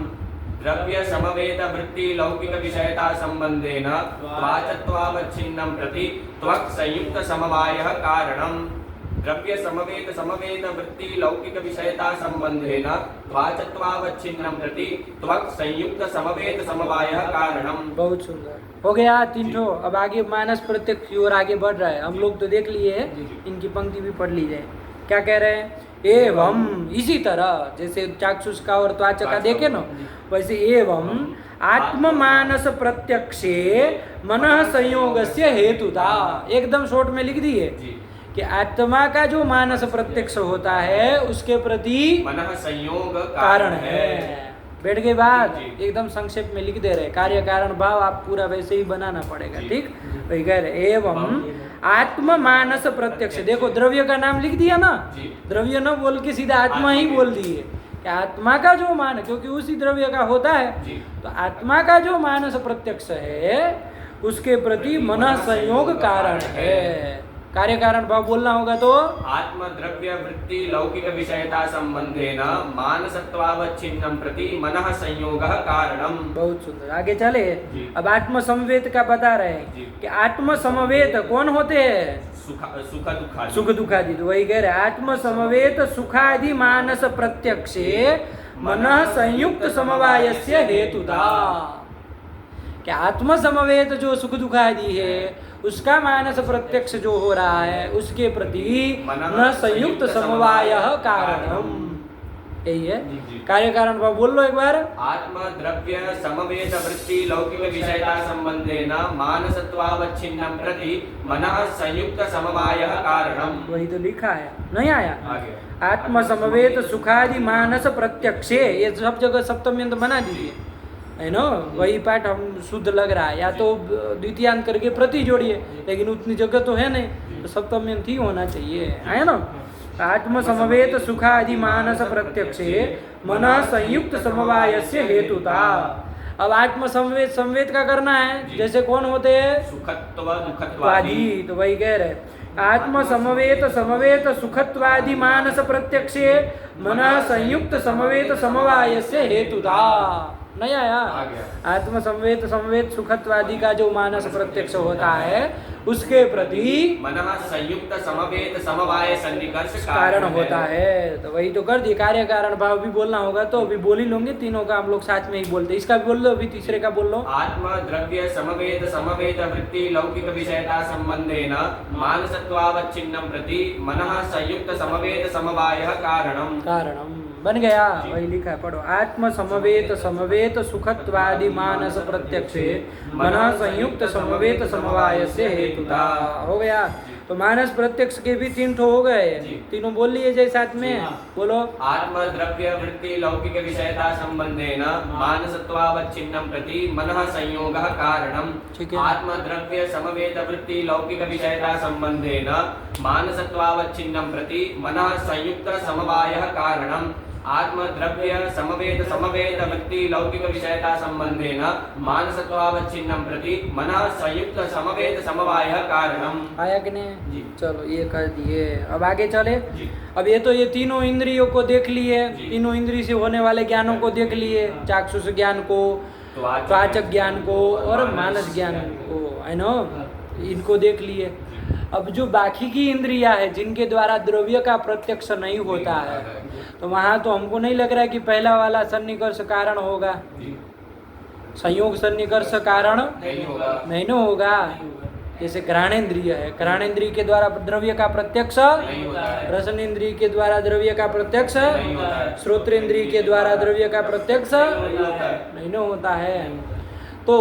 द्रव्य समवेत वृत्ति लौकिक विषयता संबंधेन त्वाचत्वावच्छिन्नं प्रति त्वक् संयुक्त समवायः कारणम्। द्रव्य समवेत वृत्ति लौकिक विषयता संबंधेन त्वाचत्वावच्छिन्नं प्रति त्वक् संयुक्त समवेत समवायः कारणम्। बहुत सुंदर हो गया 3 ठो। अब आगे मानस प्रत्यक्ष की ओर आगे बढ़ रहा है। हम लोग तो देख लिए हैं, इनकी पंक्ति भी पढ़ लीजिए। क्या कह रहे हैं? एवं, इसी तरह जैसे चाक्षुष का और त्वच का देखे ना, वैसे एवं आत्म मानस प्रत्यक्षे मनः संयोगस्य हेतुता। एकदम शॉर्ट में लिख दिए कि आत्मा का जो मानस प्रत्यक्ष होता है उसके प्रति मनः संयोग कारण है। बैठ गई बात? एकदम संक्षेप में लिख दे रहे। कार्य कारण भाव आप पूरा वैसे ही बनाना पड़ेगा। ठीक, वही कह रहे एवं आत्म मानस प्रत्यक्ष। देखो द्रव्य का नाम लिख दिया ना, द्रव्य न बोल के सीधा आत्मा ही बोल दिए कि आत्मा का जो मान, क्योंकि उसी द्रव्य का होता है, तो आत्मा का जो मानस प्रत्यक्ष है उसके प्रति मनः संयोग कारण है। कार्य कारण भाव बोलना होगा तो आत्म द्रव्य वृत्ति लौकिक विषयता संबंधेन मानसत्वावच्छिन्नं प्रति मनः संयोगः कारणम्। बहुत सुंदर, आगे चले। अब आत्म समवेत का बता रहे हैं कि आत्म समवेत कौन होते हैं? सुख दुखादि। तो वही कह रहे आत्म समवेत सुखादि मानस प्रत्यक्षे मनः संयुक्त समवायस्य हेतुता। क्या आत्म समवेत जो सुख दुखादि है उसका मानस प्रत्यक्ष जो हो रहा है उसके प्रति न संयुक्त समवायः कारणम। यही है कार्य कारण भाव। बोल लो एक बार। आत्म द्रव्य समवेत वृत्ति लौकिक विषयता संबंधेन मानसत्वावच्छिन्नं प्रति मनः संयुक्त समवायः कारणम। वही तो लिखा है, नहीं आया? आत्म समवेत सुखादि मानस प्रत्यक्षे, ये सब जगह सप्तम्यंत बना दीजिए, है ना? वही पाठ हम शुद्ध लग रहा है। या तो द्वितीयांत करके प्रति जोड़िए, लेकिन उतनी जगह तो है नहीं, तो सप्तम्यंत ही होना चाहिए, है ना? आत्म समवेत सुखादि मानस प्रत्यक्षे मनः संयुक्त समवायस्य हेतुता। अब आत्म समवेत समवेत का करना है, जैसे कौन होते हैं? सुखत्व दुखत्वादि। तो वही कह रहे आत्म समवेत समवेत सुखत्वादि मानस प्रत्यक्षे मनः संयुक्त समवेत समवायस्य हेतुता। नहीं आया? आत्म समवेत समवेत सुखत्वादि का जो मानस प्रत्यक्ष होता है उसके प्रति मनः संयुक्त समवेत समवाय सन्निकर्ष कारण होता है। तो वही तो कर दिए। कार्य कारण भाव भी बोलना होगा तो अभी बोल ही लोगे, तीनों का हम लोग साथ में ही बोलते। इसका भी बोल लो, अभी तीसरे का बोल लो। आत्म द्रव्य समवेत समवेत वृत्ति लौकिक विषयता संबंधेन मानसत्वावच्छिन्नं प्रति मनः संयुक्त समवेत समवायः कारणम्। कारणम बन गया, वही लिखा है, पढ़ो। आत्म समवेत समवेत सुखत्वादि मानस प्रत्यक्षे मनः संयुक्त समवेत समवाय से हेतुता। हो गया। तो मानस प्रत्यक्ष के भी 3 ठो हो गए, तीनों बोल लिए जय साथ में, बोलो। आत्म द्रव्य वृत्ति लौकिक विषयता संबंधेन मानसत्वावच्छिन्नं प्रति मनः संयोगः कारणम्। आत्म द्रव्य समवेत वृत्ति लौकिक विषयता संबंधेन मानसत्वावच्छिन्नं प्रति मनः संयुक्त समवायः कारणम्। आत्म द्रव्य समवेत समवेत वृत्ति लौकिक विषयता संबंधेन मानसत्वावच्छिन्नं प्रति मनः संयुक्त समवेत समवायः कारणम्। आया कि नहीं? चलो ये कर दिए। अब आगे चले। अब ये तो ये तीनों इंद्रियों को देख लिए, तीनों इंद्रिय से होने वाले ज्ञानों को देख लिए, चाक्षुष ज्ञान को, वाचक ज्ञान को और मानस ज्ञान को, है ना? इनको देख लिए। अब जो बाकी की इंद्रियां है जिनके द्वारा द्रव्य का प्रत्यक्ष नहीं होता है, तो वहां तो हमको नहीं लग रहा है कि पहला वाला सन्निकर्ष कारण होगा, संयोग सन्निकर्ष कारण नहीं ना होगा। जैसे घ्राणेन्द्रिय है, घ्राणेन्द्रिय के द्वारा द्रव्य का प्रत्यक्ष, रसनेन्द्रिय के द्वारा द्रव्य का प्रत्यक्ष, श्रोत्रेन्द्रिय के द्वारा द्रव्य का प्रत्यक्ष नहीं ना होता है। तो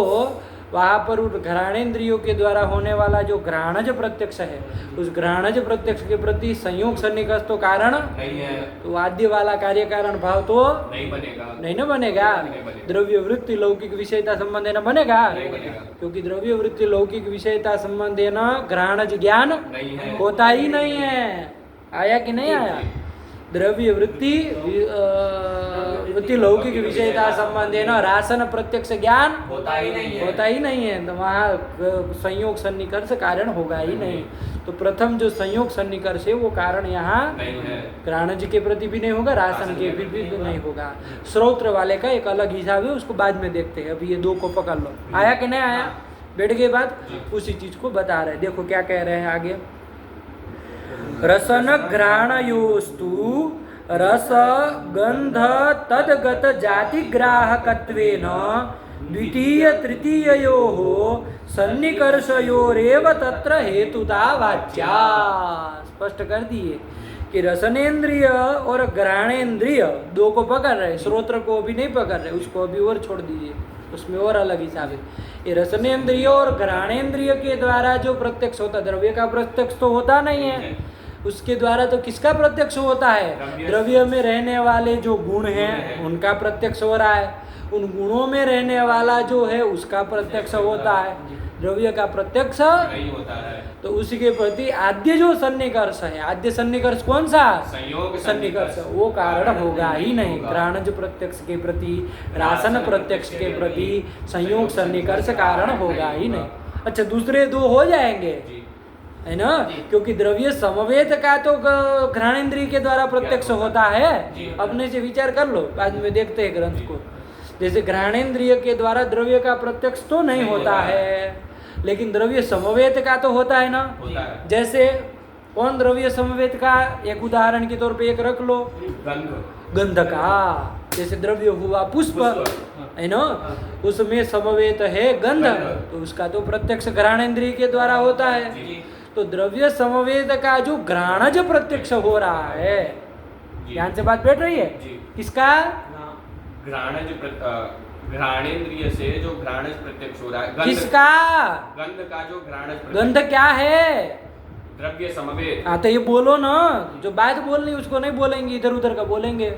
वहाँ पर उस घ्राणेन्द्रियों के द्वारा होने वाला जो घ्राणज प्रत्यक्ष है, उस घ्राणज प्रत्यक्ष के प्रति संयोग सन्निकर्ष तो कारण नहीं है, तो आद्य वाला कार्य कारण भाव तो नहीं बनेगा, नहीं न बनेगा। नहीं बनेगा। द्रव्य वृत्ति लौकिक विषयता संबंध न बनेगा, नहीं बनेगा, क्योंकि द्रव्य वृत्ति लौकिक विषयता संबंध न घ्राणज ज्ञान नहीं है, होता ही नहीं है। आया कि नहीं आया? द्रव्य वृत्ति वृत्ति लौकिक विषयता संबंध न रासन प्रत्यक्ष ज्ञान होता ही नहीं है, होता ही नहीं है, तो वहाँ संयोग सन्निकर्ष कारण होगा ही नहीं। तो प्रथम जो संयोग सन्निकर्ष है वो कारण यहाँ नहीं है, घ्राणज के प्रति भी नहीं होगा, रासन के भी नहीं होगा। श्रोत्र वाले का एक अलग हिसाब है, उसको बाद में देखते हैं। अभी ये दो को पकड़ लो। आया कि नहीं आया? बैठ गए बात? उसी चीज को बता रहे। देखो क्या कह रहे हैं आगे। रसन घ्राणयोस्तु रस गंध तदगत जाति ग्राहकत्वेन द्वितीय तृतीययोः सन्निकर्षयोरेव तत्र हेतुता वाच्या। स्पष्ट कर दिए कि रसनेन्द्रिय और घ्राणेन्द्रिय दो को पकड़ रहे, श्रोत्र को भी नहीं पकड़ रहे, उसको अभी और छोड़ दीजिए, उसमें और अलग हिसाब है। ये रसनेन्द्रिय और घ्राणेन्द्रिय के द्वारा जो प्रत्यक्ष होता, द्रव्य का प्रत्यक्ष तो होता नहीं है, उसके द्वारा तो किसका प्रत्यक्ष होता है? द्रव्य में रहने वाले जो गुण हैं उनका प्रत्यक्ष हो रहा है, उन गुणों में रहने वाला जो है उसका प्रत्यक्ष होता है, द्रव्य का प्रत्यक्ष नहीं होता है। तो उसी के प्रति आद्य जो सन्निकर्ष है, आद्य सन्निकर्ष कौन सा? संयोग सन्निकर्ष, वो कारण होगा ही नहीं। घ्राणज प्रत्यक्ष के प्रति, रासन प्रत्यक्ष के प्रति संयोग सन्निकर्ष कारण होगा ही नहीं। अच्छा, दूसरे दो हो जाएंगे, है ना? क्योंकि द्रव्य समवेत का तो घ्राणेन्द्रिय के द्वारा प्रत्यक्ष होता है। अपने से विचार कर लो, बाद में देखते हैं ग्रंथ को। जैसे घ्राणेन्द्रिय के द्वारा द्रव्य का प्रत्यक्ष तो नहीं होता है, लेकिन द्रव्य समवेत का तो होता है ना। होता है। जैसे कौन द्रव्य समवेत का? एक उदाहरण के तौर पे एक रख लो, गंध, गंध का। जैसे द्रव्य हुआ पुष्प, है ना, उसमें समवेत है गंध, तो उसका तो प्रत्यक्ष घ्राणेन्द्रिय के द्वारा होता है। तो द्रव्य समवेत का जो घ्राणज प्रत्यक्ष हो रहा है, ध्यान से बात बैठ रही है, किसका? घ्राणेन्द्रिय से जो घ्राणज प्रत्यक्ष हो रहा है, किसका? गंध का जो घ्राणज प्रत्यक्ष, गंध क्या है? द्रव्य समवेत, हाँ तो ये बोलो ना, जो बात बोलनी उसको नहीं बोलेंगे, इधर उधर का बोलेंगे।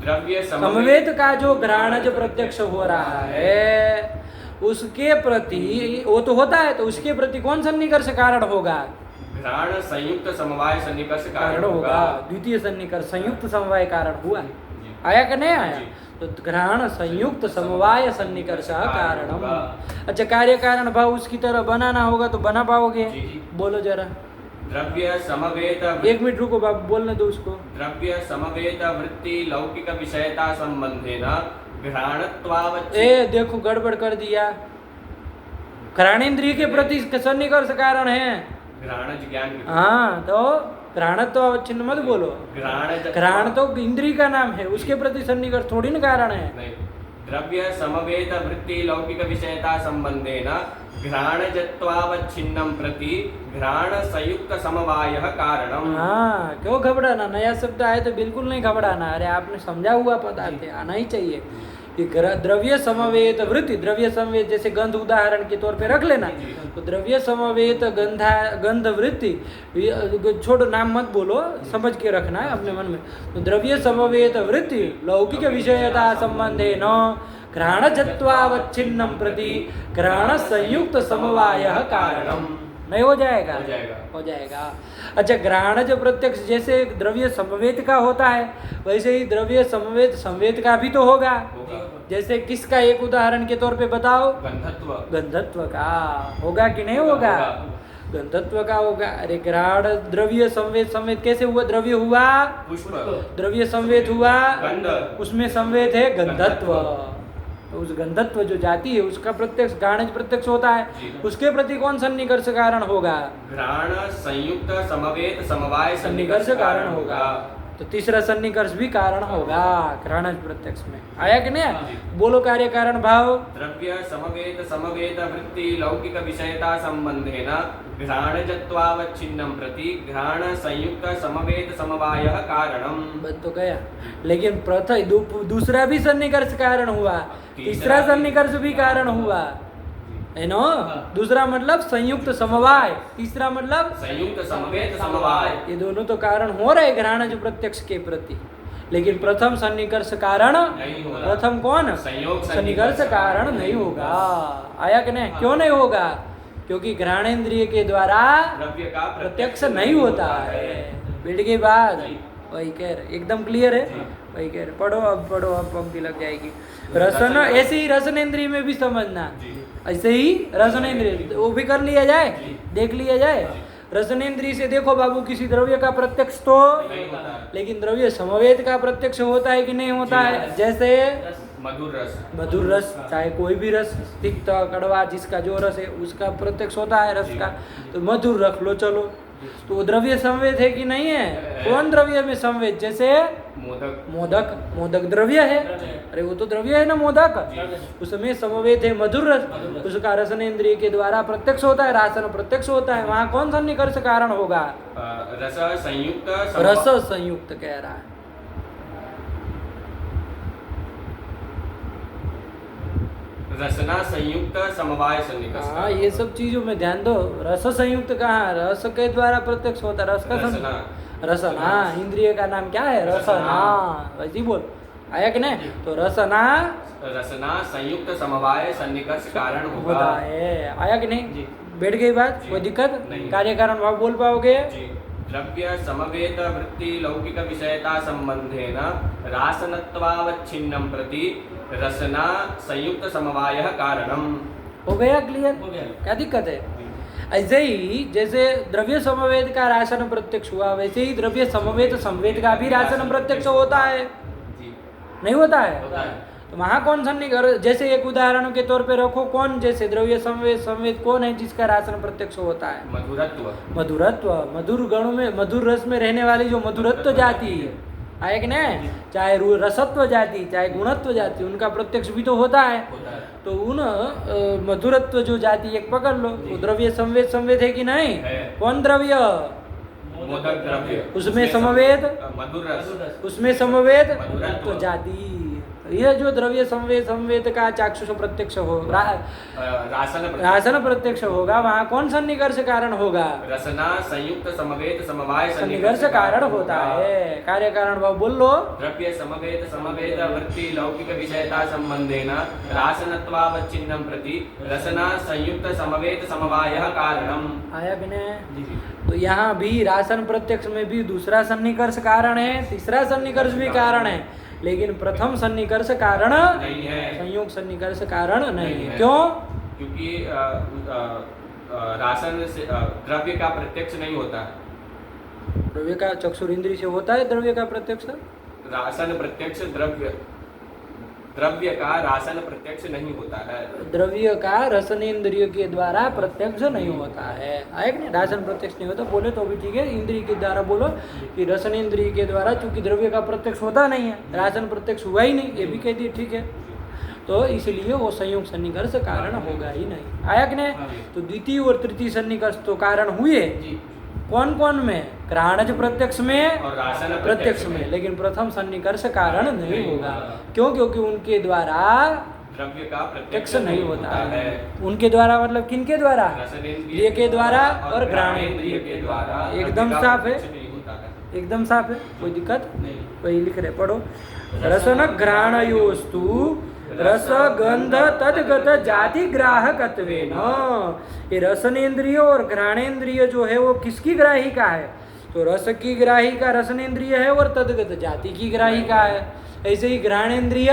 द्रव्य समवेत का जो घ्राणज प्रत्यक्ष हो रहा है उसके प्रति, वो तो होता है, तो उसके प्रति कौन सन्निकर्ष कारण होगा? घ्राण संयुक्त समवाय सन्निकर्ष कारण होगा। द्वितीय सन्निकर्ष संयुक्त समवाय कारण हुआ। आया कि नहीं आया? तो घ्राण संयुक्त समवाय सन्निकर्ष कारणम। अच्छा, कार्य कारण भाव उसकी तरह बनाना होगा तो बना पाओगे? बोलो जरा। द्रव्य समवेत, एक मिनट रुको बाबू, बोलने दो उसको। द्रव्य समवेत वृत्ति लौकिक विषयता संबंधेन घ्राणत्वावच्छि। ए देखो, गड़बड़ कर दिया। घ्राणेन्द्रिय के प्रति सन्निकर्ष कारण है, घ्राणज ज्ञान, हाँ, तो घ्राणत्व अवच्छिन्न मत बोलो। घ्राण तो इंद्रिय का नाम है, उसके प्रति सन्निकर्ष थोड़ी न कारण है। नहीं, द्रव्य समवेत वृत्ति लौकिक विषयता संबंधेन घ्राणजत्वावच्छिन्नं प्रति घ्राण संयुक्त समवायः कारणम। हाँ, क्यों घबराना? नया शब्द आए तो बिल्कुल नहीं घबराना। अरे आपने समझा हुआ पदार्थ है, आना ही चाहिए। कि द्रव्य समवेत वृत्ति, द्रव्य समवेत जैसे गंध उदाहरण के तौर पे रख लेना, तो द्रव्य समवेत गंध वृत्ति, छोड़ो नाम मत बोलो, समझ के रखना है अपने मन में। तो द्रव्य समवेत वृत्ति लौकिक विषयता संबंधे न घ्राणजत्वावच्छिन्नं प्रति घ्राण संयुक्त समवायः कारणम। नहीं हो जाएगा? हो जाएगा, हो जाएगा। अच्छा, घ्राणज प्रत्यक्ष जैसे द्रव्य समवेत का होता है, वैसे ही द्रव्य समवेत संवेद का भी तो होगा। जैसे किसका? एक उदाहरण के तौर पे बताओ। गंधत्व, गंधत्व का होगा कि नहीं होगा? गंधत्व का होगा। अरे घ्राण द्रव्य संवेद, संवेद कैसे हुआ? द्रव्य हुआ पुष्प, द्रव्य संवेद हुआ गंध, उसमें संवेद है गंधत्व। तो उस गंधत्व जो जाति है उसका प्रत्यक्ष घ्राणज प्रत्यक्ष होता है, उसके प्रति कौन सन्निकर्ष कारण होगा? घ्राण संयुक्त समवेत समवाय सन्निकर्ष कारण होगा। तो तीसरा सन्निकर्ष भी कारण होगा घ्राणज प्रत्यक्ष में। आया कि नहीं? बोलो कार्य कारण भाव। द्रव्य समवेत समवेत वृत्ति लौकिक विषयता संबंधेन घ्राणजत्वावच्छिन्नं प्रति घ्राण संयुक्त समवेत समवायः कारणम। बस तो गया। लेकिन प्रथम दूसरा भी सन्निकर्ष कारण हुआ, तीसरा सन्निकर्ष भी कारण हुआ। है ना। दूसरा मतलब संयुक्त समवाय, तीसरा मतलब संयुक्त समवेत समवाय। ये दोनों तो कारण हो रहे घ्राणज प्रत्यक्ष के प्रति, लेकिन प्रथम सन्निकर्ष कारण नहीं हो रहा। प्रथम कौन संयोग सन्निकर्ष कारण नहीं होगा। आया कि नहीं? क्यों नहीं होगा? क्योंकि घ्राणेन्द्रिय के द्वारा द्रव्य का प्रत्यक्ष नहीं होता है। बैठ गई बात? वही कह रहे, एकदम क्लियर है। जी। वही कह रहे, पढ़ो अब पंक्ति लग जाएगी। रसन, ऐसे ही रसनेन्द्रिय में भी समझना, ऐसे ही रसनेन्द्रिय वो भी कर लिया जाए, देख लिया जाए। रसनेन्द्रिय से देखो बाबू, किसी द्रव्य का प्रत्यक्ष तो नहीं होता है। लेकिन द्रव्य समवेत का प्रत्यक्ष होता है कि नहीं होता है? जैसे मधुर रस, मधुर रस, चाहे कोई भी रस, तिक्त कड़वा, जिसका जो रस है उसका प्रत्यक्ष होता है रस का। तो मधुर रख लो चलो, तो वो द्रव्य समवेत है कि नहीं है? कौन द्रव्य में समवेत? जैसे मोदक, मोदक द्रव्य है। अरे वो तो द्रव्य है ना मोदक, उसमें समवेत है मधुर रस, उसका रसनेन्द्रिय के द्वारा प्रत्यक्ष होता है, रासन प्रत्यक्ष होता है। वहाँ कौन सन्निकर्ष कारण होगा? रस संयुक्त रस संयुक्त कह रहा है। रसना संयुक्त समवाय सन्निकर्ष। हाँ, ये सब चीजों में ध्यान दो। रस संयुक्त कहाँ? रस के द्वारा प्रत्यक्ष होता है, रस का रसना। रसना, इंद्रिय का नाम क्या है? रसना। वैसे ही बोल, आया कि नहीं? तो रसना रसना संयुक्त समवाय सन्निकर्ष कारण होता होगा। है। आया कि नहीं? जी। बैठ गई बात? जी। कोई दिक्कत? नहीं। कार्य कारण भाव बोल पाओगे? जी। द्रव्य समवेत वृत्ति लौकिक विषयता संबंधेन रासनत्वावच्छिन्नं प्रति रसना संयुक्त समवायः कारणम। हो गया क्लियर? हो गया। क्या दिक्कत है? ऐसे ही जैसे द्रव्य समवेत का राशन प्रत्यक्ष हुआ, वैसे ही द्रव्य समवेत संवेद का भी राशन प्रत्यक्ष होता है, जी। नहीं होता है? होता है। तो वहाँ कौन सन्निकर्ष? जैसे एक उदाहरण के तौर पे रखो, कौन जैसे द्रव्य संवेद कौन है जिसका राशन प्रत्यक्ष होता है? मधुरत्व। मधुरत्व, मधुर गणों में, मधुर रस में रहने वाली जो मधुरत्व जाति है, आए कि नहीं? चाहे रसत्व जाति, चाहे गुणत्व जाति, उनका प्रत्यक्ष भी तो होता है। होता है। तो उन मधुरत्व जो जाति एक पकड़ लो, वो द्रव्य संवेद है कि नहीं? है। कौन द्रव्य? मोदक द्रव्य। उसमें समवेत, मधुर रस। उसमें समवेत मधुरत्व। तो जाति, यह जो द्रव्य संवेद का चाक्षुष प्रत्यक्ष हो, रासन प्रत्यक्ष होगा, वहाँ कौन सन्निकर्ष कारण होगा? रसना संयुक्त समवेत समवाय सन्निकर्ष कारण होता है। कार्य कारण भाव बोल लो। द्रव्य समवेत समवेत वृत्ति लौकिक विषयता संबंधेन रासनत्वावच्छिन्नं प्रति रसना संयुक्त समवेत समवायः कारणम। आया कि नहीं? तो यहाँ भी रासन प्रत्यक्ष में भी दूसरा सन्निकर्ष कारण है, तीसरा सन्निकर्ष भी कारण है, लेकिन प्रथम सन्निकर्ष कारण नहीं है। संयोग सन्निकर्ष कारण नहीं है। क्यों? क्योंकि रासन से द्रव्य का प्रत्यक्ष नहीं होता है। द्रव्य का चक्षुर इंद्रिय से होता है द्रव्य का प्रत्यक्ष। रासन प्रत्यक्ष द्रव्य का रासन प्रत्यक्ष नहीं होता है। द्रव्य का रसनेन्द्रिय के द्वारा प्रत्यक्ष नहीं होता है। आए कि नहीं? रासन प्रत्यक्ष नहीं होता, बोले तो भी ठीक है, इंद्रिय के द्वारा बोलो कि रसनेन्द्रिय के द्वारा, चूंकि द्रव्य का प्रत्यक्ष होता नहीं है, रासन प्रत्यक्ष हुआ ही नहीं, ये भी कह दिए, ठीक है। तो इसलिए वो संयोग सन्निकर्ष कारण होगा ही नहीं। आया कि नहीं? तो द्वितीय और तृतीय सन्निकर्ष तो कारण हुए, कौन कौन में? घ्राणज प्रत्यक्ष में और रासन प्रत्यक्ष में, लेकिन प्रथम सन्निकर्ष कारण नहीं होगा। क्यों? क्योंकि उनके द्वारा द्रव्य का प्रत्यक्ष नहीं होता है। उनके द्वारा मतलब किनके द्वारा? रसनेन्द्रिय के द्वारा और घ्राणेन्द्रिय के द्वारा। एकदम द्रव्य का साफ है, प्रत्यक्ष नहीं होता है। एकदम साफ है, कोई दिक्कत नहीं। वही लिख रहे, पढ़ो। रसन घ्राणयोस्तु रस गंध तदगत जाति ग्राहकत्वेन। ये रसनेन्द्रिय और घ्राणेन्द्रिय जो है वो किसकी ग्राहिका है? तो रस की ग्राहिका रसनेन्द्रिय है और तदगत जाति की ग्राहिका है। ऐसे ही घ्राणेन्द्रिय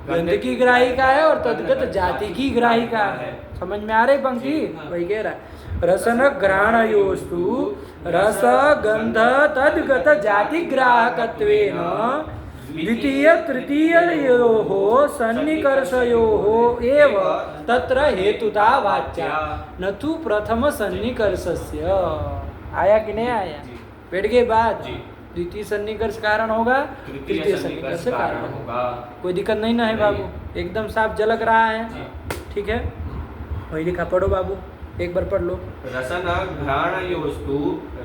गंध की ग्राहिका है और तदगत जाति की ग्राहिका है। समझ में आ रही पंक्ति? वही कह रहा है, रसन घ्राणयोस्तु रस गंध तदगत जाति ग्राहकत्वेन द्वितीय तृतीययोः सन्निकर्षयोः एव तत्र हेतुता वाच्या न तु प्रथम सन्निकर्षस्य। आया कि नहीं आया? बैठ गई बात? द्वितीय सन्निकर्ष कारण होगा, तृतीय सन्निकर्ष कारण होगा। कोई दिक्कत नहीं ना है बाबू? एकदम साफ झलक रहा है, ठीक है? वही लिखा, पढ़ो बाबू। एक बार पढ़ लो। रसन घ्राणयोस्तु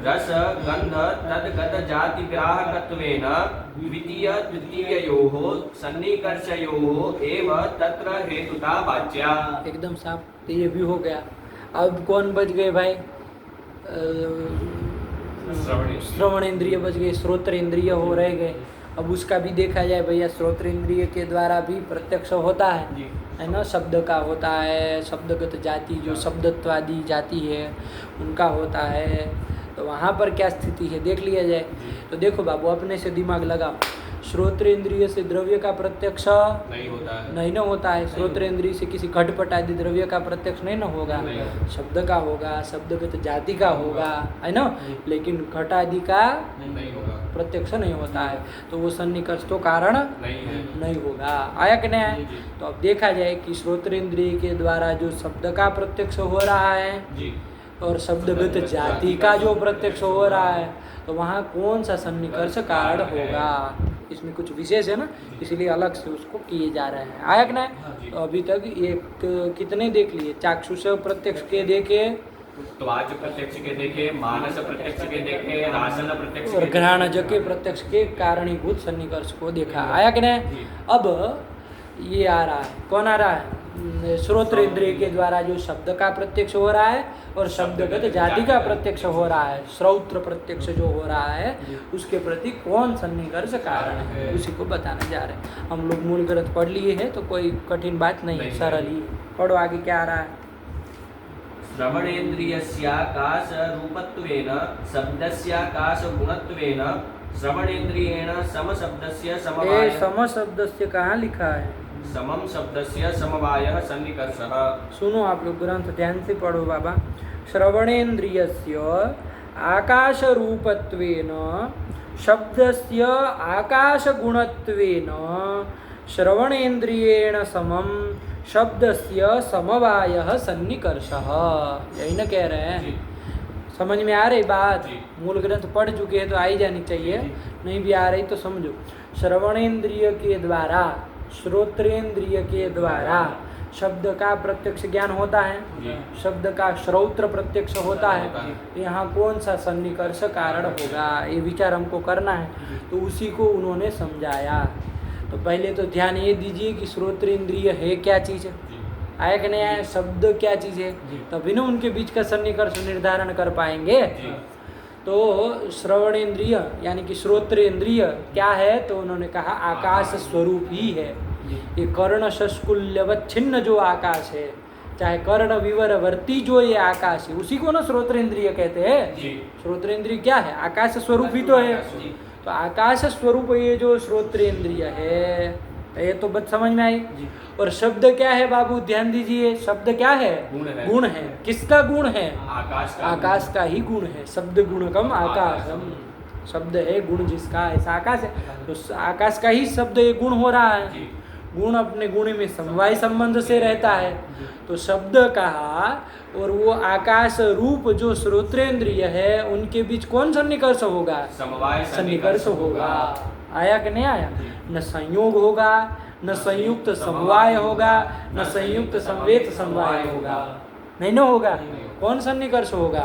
रस गंध तद्गत जाति ग्राहकत्वेन द्वितीय तृतीययोः सन्निकर्षयोः एव तत्र हेतुता वाच्या। एकदम साफ। तो ये भी हो गया। अब कौन बच गए भाई? श्रवण इंद्रिय बच गए, श्रोत्र इंद्रिय हो रह गए। अब उसका भी देखा जाए भैया, श्रोत्र इंद्रिय के द्वारा भी प्रत्यक्ष होता है ना, शब्द का होता है, शब्दगत जाति जो शब्दत्वादी जाति है उनका होता है। तो वहाँ पर क्या स्थिति है देख लिया जाए। तो देखो बाबू, अपने से दिमाग लगाओ। श्रोत्र इंद्रिय से द्रव्य का प्रत्यक्ष नहीं होता है, नहीं न होता है। श्रोत्र इंद्रिय से किसी घटपट आदि द्रव्य का प्रत्यक्ष नहीं न होगा, शब्द का होगा, शब्दगत जाति का होगा, है ना, लेकिन घट आदि का नहीं होगा, प्रत्यक्ष नहीं होता है। तो वो सन्निकर्ष तो कारण नहीं होगा। आया कि नहीं आया? तो अब देखा जाए कि श्रोत्र इंद्रिय के द्वारा जो शब्द का प्रत्यक्ष हो रहा है जी, और शब्दगत जाति का जो प्रत्यक्ष हो रहा है, तो वहाँ कौन सा सन्निकर्ष कारण होगा? इसमें कुछ विशेष है ना, इसलिए अलग से उसको किए जा रहे हैं। आया कि नहीं? तो अभी तक ये कितने देख लिए? चाक्षुष प्रत्यक्ष के देखे, तो आज प्रत्यक्ष के देखे, मानस प्रत्यक्ष के देखे, रासन प्रत्यक्ष और के घ्राणज के प्रत्यक्ष के कारणीभूत सन्निकर्ष को देखा। आया कि नहीं? अब ये आ रहा है, कौन आ रहा है? श्रोत्र इंद्रिय के द्वारा जो शब्द का प्रत्यक्ष हो रहा है और शब्दगत जाति का प्रत्यक्ष हो रहा है, श्रौत्र प्रत्यक्ष जो हो रहा है उसके प्रति कौन सन्निकर्ष कारण है, उसी को बताने जा रहे हैं। हम लोग मूल ग्रंथ पढ़ लिए हैं तो कोई कठिन बात नहीं है, सरल ही। पढ़ो आगे क्या आ रहा है। श्रवणेन्द्रियस्याकाश रूपत्वेन शब्दस्याकाश गुणत्वेन श्रवणेन्द्रियेण सम शब्दस्य समवाय सम शब्दस्य कहाँ लिखा है? समम शब्दस्य समवायः सन्निकर्षः। सुनो आप लोग ग्रंथ ध्यान से पढ़ो बाबा। श्रवणेन्द्रियस्य आकाश रूपत्वेन शब्दस्य आकाश गुणत्वेन श्रवणेन्द्रियेण समम शब्दस्य समवायः सन्निकर्षः। यही ना कह रहे हैं? समझ में आ रही बात? मूल ग्रंथ पढ़ चुके हैं तो आ ही जानी चाहिए, नहीं भी आ रही तो समझो। श्रवणेन्द्रिय के द्वारा, श्रोत्रेंद्रिय के द्वारा शब्द का प्रत्यक्ष ज्ञान होता है, शब्द का श्रौत्र प्रत्यक्ष होता है। यहाँ कौन सा सन्निकर्ष कारण होगा, ये विचार हमको करना है। तो उसी को उन्होंने समझाया। तो पहले तो ध्यान ये दीजिए कि श्रोत्रेंद्रिय है क्या चीज़ है, आया कि नहीं आया, शब्द क्या चीज़ है, तभी ना उनके बीच का सन्निकर्ष निर्धारण कर पाएंगे। तो श्रवणेन्द्रिय यानी कि श्रोत्रेंद्रिय क्या है? तो उन्होंने कहा आकाश स्वरूप ही है। ये कर्ण शस्कुल्यवच्छिन्न जो आकाश है, चाहे कर्ण विवरवर्ती जो ये आकाश है, उसी को ना श्रोत्रेंद्रिय कहते हैं। श्रोत्रेंद्रिय क्या है? आकाश स्वरूप ही तो है। तो आकाश स्वरूप ये जो श्रोत्रेंद्रिय है, ये तो बात समझ में आई। और शब्द क्या है बाबू? ध्यान दीजिए, शब्द क्या है? गुण है। किसका गुण है? आकाश का ही गुण है। शब्द गुणकम आकाशम, शब्द है गुण जिसका, ऐसा आकाश है। तो आकाश का ही शब्द ये गुण हो रहा है। गुण अपने गुण में समवाय संबंध से रहता है। तो शब्द कहा और वो आकाश रूप जो श्रोत्रेंद्रिय है, उनके बीच कौन सन्निकर्ष होगा? समवाय सन्निकर्ष होगा। आया कि नहीं आया? न संयोग होगा, न संयुक्त समवाय होगा, न संयुक्त संवेद समवाय होगा। नहीं ना होगा? कौन सन्निकर्ष होगा?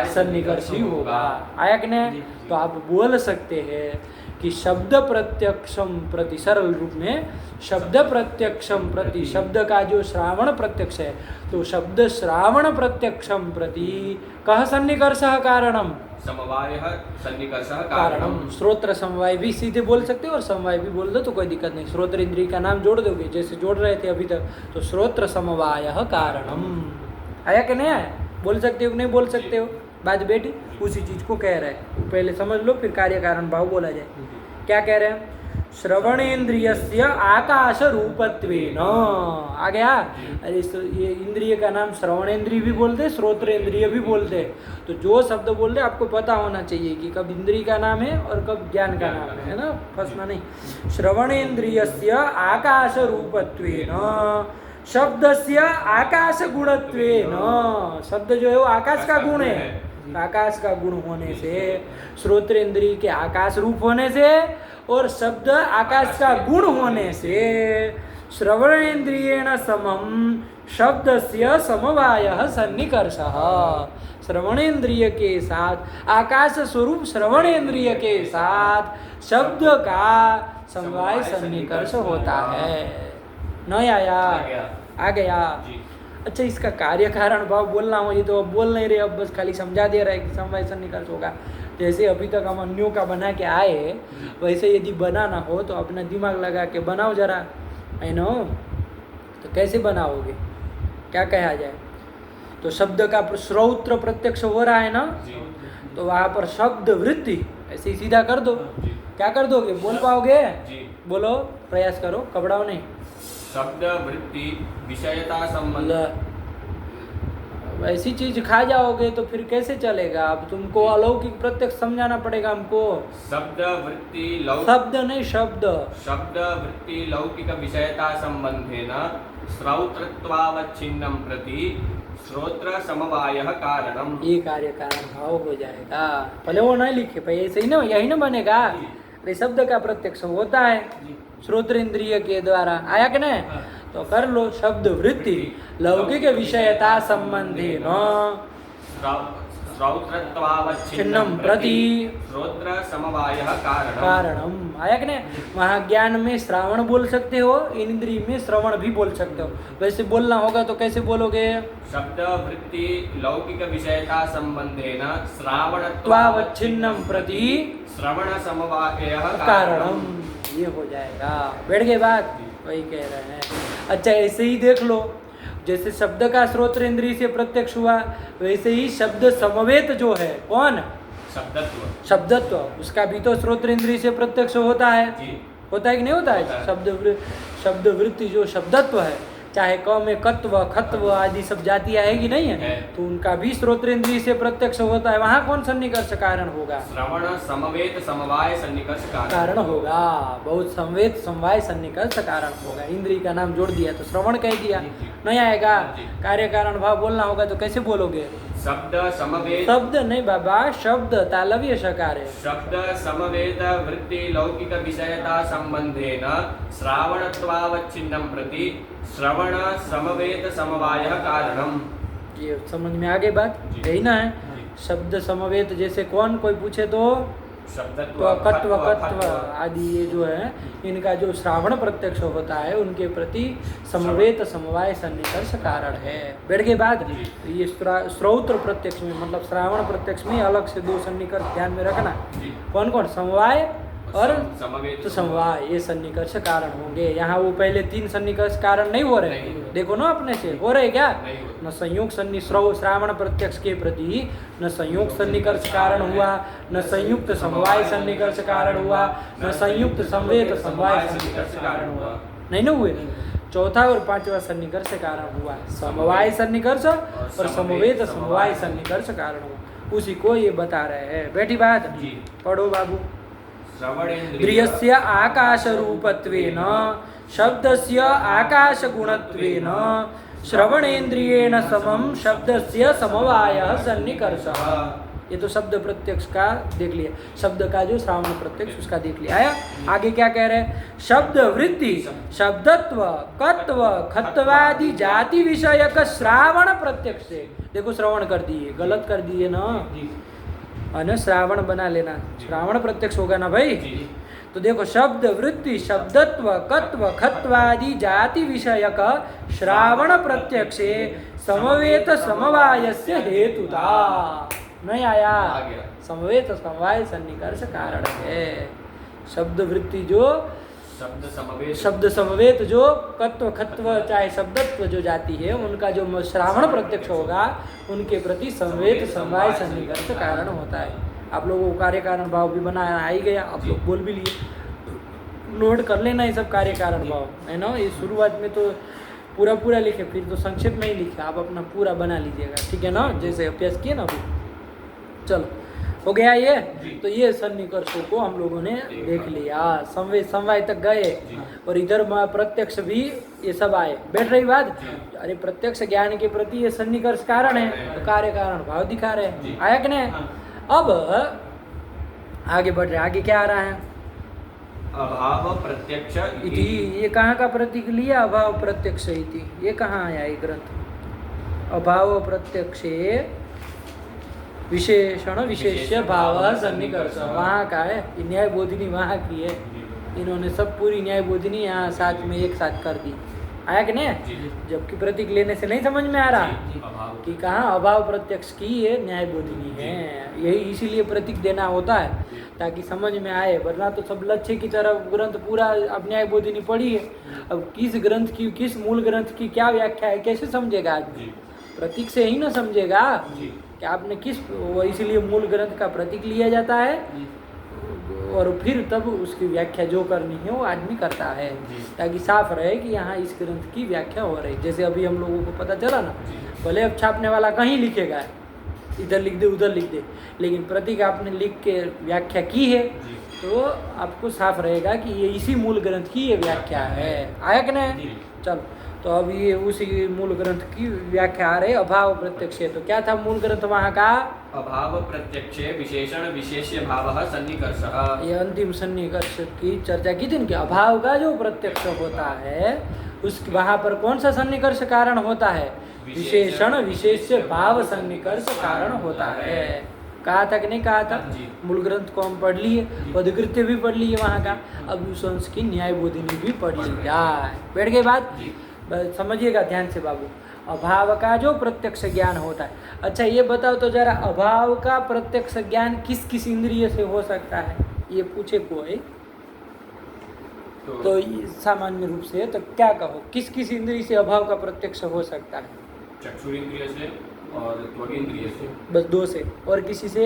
सन्निकर्ष ही होगा। आया कि नहीं? तो आप बोल सकते हैं कि शब्द प्रत्यक्षम प्रति, सरल रूप में शब्द प्रत्यक्षम प्रति, शब्द का जो श्रावण प्रत्यक्ष है, तो शब्द श्रावण प्रत्यक्षम प्रति कह सन्निकर्ष कारणम, समवायः सन्निकर्षः कारणम। श्रोत्र समवाय भी सीधे बोल सकते हो और समवाय भी बोल दो तो कोई दिक्कत नहीं। श्रोत्र इंद्रिय का नाम जोड़ दोगे जैसे जोड़ रहे थे अभी तक, तो श्रोत्र समवायः कारणम। आया कि नहीं आया? बोल सकते हो कि नहीं बोल सकते हो? बात बेटी उसी चीज को कह रहे हैं। पहले समझ लो फिर कार्य कारण भाव बोला जाए। क्या कह रहे हैं? श्रवणेन्द्रियस्य आकाश रूपत्वेन। आ गया? अरे ये इंद्रिय का नाम श्रवणेन्द्रिय भी बोलते, श्रोत्रेंद्रिय भी बोलते। तो जो शब्द बोल रहे आपको पता होना चाहिए कि कब इंद्रिय का नाम है और कब ज्ञान का नाम है ना, फंसना नहीं। श्रवणेन्द्रियस्य आकाश रूपत्वेन शब्दस्य आकाश गुणत्वेन। शब्द जो है वो आकाश का गुण है। आकाश का गुण होने से, श्रोत्रेंद्रिय के आकाश रूप होने से और शब्द आकाश का गुण होने से श्रवणेन्द्रियेण समम शब्दस्य समवायः सन्निकर्षः। श्रवणेन्द्रिय के साथ आकाश स्वरूप श्रवणेन्द्रिय के साथ शब्द का समवाय सन्निकर्ष होता है। नहीं आया? आ गया। अच्छा, इसका कार्य कारण भाव बोलना हो, ये तो अब बोल नहीं रहे, अब बस खाली समझा दे रहा है कि समवाय सन्निकर्ष होगा। जैसे अभी तक हम अन्यों का बना के आए, वैसे यदि बनाना हो तो अपना दिमाग लगा के बनाओ जरा, है नो। तो कैसे बनाओगे, क्या कहा जाए? तो शब्द का श्रौत्र प्रत्यक्ष हो रहा है ना, तो वहाँ पर शब्द वृत्ति ऐसे ही सीधा कर दो। क्या कर दोगे, बोल पाओगे? बोलो, प्रयास करो, घबराओ नहीं। शब्द वृत्ति विषयता संबंध। ऐसी चीज खा जाओगे तो फिर कैसे चलेगा? अब तुमको अलौकिक प्रत्यक्ष समझाना पड़ेगा हमको। शब्द वृत्ति शब्द नहीं, शब्द। शब्द वृत्ति लौकिक विषयता संबंधेन श्रौत्रत्वावच्छिन्नं प्रति श्रोत्र समवायः कारणम। ये कार्य कारण भाव हो जाएगा। पहले वो नहीं लिखे भाई, ऐसे ही ना, यही ना बनेगा। अरे शब्द का प्रत्यक्ष होता है श्रोत्र इंद्रिय के द्वारा, आया कि नहीं? तो कर लो, शब्द वृत्ति लौकिक विषयता संबंधी न श्रौत्रत्वावच्छिन्नं प्रति श्रोत्र समवायः कारणम। आया कि नहीं? वहाँ ज्ञान में श्रावण बोल सकते हो, इंद्रिय में श्रवण भी बोल सकते हो। वैसे बोलना होगा तो कैसे बोलोगे? शब्द वृत्ति लौकिक विषयता संबंधेन श्रावणत्वावच्छिन्नं प्रति श्रवण समवायः कारणम। ये हो जाएगा। बैठ गए बात? वही कह रहे हैं। अच्छा, ऐसे ही देख लो, जैसे शब्द का श्रोत्र इंद्रिय से प्रत्यक्ष हुआ, वैसे ही शब्द समवेत जो है, कौन? शब्दत्व, उसका भी तो श्रोत्र इंद्रिय से प्रत्यक्ष होता है। होता है कि नहीं होता है? शब्द वृत्ति जो शब्दत्व है, चाहे क में कत्व खत्व आदि सब जातियां है कि नहीं है, तो उनका भी श्रोत्र इंद्रिय से प्रत्यक्ष होता है। वहाँ कौन सन्निकर्ष कारण होगा? श्रवण समवेत समवाय सन्निकर्ष कारण होगा। बहुत संवेद समवाय सन्निकर्ष कारण होगा। इंद्रिय का नाम जोड़ दिया तो श्रवण कह दिया, नहीं आएगा। कार्य कारण भाव बोलना होगा तो कैसे बोलोगे? शब्द समवेत। शब्द नहीं बाबा, शब्द तालव्य शकार है। शब्द समवेत वृत्ति लौकिक विषयता संबंधेन श्रावणत्वावच्छिन्नं प्रति श्रवण समवेत समवायः कारणम। ये समझ में आ गई बात? यही ना है। शब्द समवेत, जैसे कौन कोई पूछे तो शब्दत्व कत्व कत्व आदि ये जो है, इनका जो श्रावण प्रत्यक्ष होता है उनके प्रति समवेत समवाय सन्निकर्ष कारण है। बैठ गई बात? तो ये श्रौत्र प्रत्यक्ष में, मतलब श्रावण प्रत्यक्ष में अलग से दो सन्निकर्ष ध्यान में रखना। कौन कौन? समवाय और तो समवाय, ये सन्निकर्ष कारण होंगे। यहाँ वो पहले तीन सन्निकर्ष कारण नहीं हो रहे, देखो ना अपने से हो रहे क्या? न संयुक्त श्रावण प्रत्यक्ष के प्रति न संयुक्त सन्निकर्ष कारण हुआ, न संयुक्त समवाय सन्निकर्ष कारण हुआ, न संयुक्त संवेद समवाय सन्निकर्ष कारण हुआ। नहीं ना हुए। चौथा और पांचवा सन्निकर्ष कारण हुआ समवाय सन्निकर्ष और समवेद समवाय सन्निकर्ष कारण हुआ। उसी को ये बता रहे हैं। बैठी बात? पढ़ो बाबू। श्रवणेन्द्रियस्य आकाशरूपत्वेन शब्दस्य आकाशगुणत्वेन श्रवणेन्द्रियेण समम शब्दस्य समवायः सन्निकर्षः। ये तो शब्द प्रत्यक्ष का देख लिया, शब्द का जो श्रावण प्रत्यक्ष उसका देख लिया। आया? आगे क्या कह रहे हैं? शब्द वृत्ति शब्दत्व कत्व खत्वादि जाति विषयक श्रावण प्रत्यक्ष से, देखो श्रवण कर दिए, गलत कर दिए ना, और श्रावण बना लेना, श्रावण प्रत्यक्ष होगा ना भाई। तो देखो, शब्द वृत्ति शब्दत्व कत्व खत्वादि जाति विषयक श्रावण प्रत्यक्षे समवेत समवायस्य हेतुता। नहीं आया? समवेत समवाय सन्निकर्ष कारण है। शब्द वृत्ति जो शब्द समवेत जो कत्व खत्व चाहे शब्दत्व जो जाति है, उनका जो श्रावण प्रत्यक्ष होगा उनके प्रति समवेत समवाय सन्निकर्ष कारण होता है। आप लोगों को कार्य कारण भाव भी बनाया आ ही गया, आप लोग बोल भी लिए, नोट कर लेना ये सब कार्य कारण भाव, है ना। ये शुरुआत में तो पूरा लिखे, फिर तो संक्षेप में ही लिखे, आप अपना पूरा बना लीजिएगा, ठीक है ना, जैसे अभ्यास किए ना अभी। चलो, हो गया ये। तो ये सन्निकर्षों को हम लोगों ने देख लिया, समवेत समवाय तक गए, और इधर प्रत्यक्ष भी ये सब आए। बैठ रही बात? अरे प्रत्यक्ष ज्ञान के प्रति ये सन्निकर्ष कारण है, तो कार्य कारण भाव दिखा रहे हैं। आया कि नहीं? अब आगे बढ़ रहे, आगे क्या आ रहा है? अभाव प्रत्यक्ष इति, ये कहाँ का प्रतीक लिया? अभाव प्रत्यक्ष इति, ये कहाँ आया ये ग्रंथ? अभाव प्रत्यक्षे विशेषण विशेष्य भाव सन्निकर्ष, वहाँ का है। न्याय बोधिनी वहाँ की है। इन्होंने सब पूरी न्याय बोधिनी यहाँ साथ में एक साथ कर दी। आया कि नहीं? जबकि प्रतीक लेने से नहीं समझ में आ रहा कि कहाँ अभाव प्रत्यक्ष की ये न्याय बोधिनी है। यही इसीलिए प्रतीक देना होता है ताकि समझ में आए, वरना तो सब लक्ष्य की तरफ ग्रंथ पूरा अब न्याय बोधिनी पढ़ी है। अब किस ग्रंथ की, किस मूल ग्रंथ की क्या व्याख्या है, कैसे समझेगा आदमी? प्रतीक से ही ना समझेगा कि आपने किस, वो इसीलिए मूल ग्रंथ का प्रतीक लिया जाता है और फिर तब उसकी व्याख्या जो करनी है वो आदमी करता है, ताकि साफ रहे कि यहाँ इस ग्रंथ की व्याख्या हो रही। जैसे अभी हम लोगों को पता चला ना, भले अब छापने वाला कहीं लिखेगा, इधर लिख दे उधर लिख दे, लेकिन प्रतीक आपने लिख के व्याख्या की है तो आपको साफ रहेगा कि ये इसी मूल ग्रंथ की ये व्याख्या है। आया कि नहीं? चलो, तो अब ये उसी मूल ग्रंथ की व्याख्या आ रही, अभाव प्रत्यक्ष। तो क्या था मूल ग्रंथ वहाँ का? अभाव प्रत्यक्ष विशेषण विशेष्य भाव सन्निकर्ष। ये अंतिम सन्निकर्ष की चर्चा की थी कि अभाव का जो प्रत्यक्ष होता है उस वहाँ पर कौन सा सन्निकर्ष कारण होता है? विशेषण विशेष्य भाव सन्निकर्ष कारण होता है। कहा था कि नहीं कहा था? मूल ग्रंथ को हम पढ़ लिए, पदकृत्य भी पढ़ लिए वहाँ का, अब उस अंश की न्याय बोधिनी भी पढ़ ली जाए। बैठ गई बात? समझिएगा ध्यान से बाबू, अभाव का जो प्रत्यक्ष ज्ञान होता है। अच्छा ये बताओ तो जरा, अभाव का प्रत्यक्ष ज्ञान किस किस इंद्रिय से हो सकता है? ये पूछे कोई तो सामान्य रूप से तो क्या कहो, किस किस इंद्रिय से अभाव का प्रत्यक्ष हो सकता है? चक्षुरिंद्रिय से और त्वगिंद्रिय से, बस दो से, और किसी से?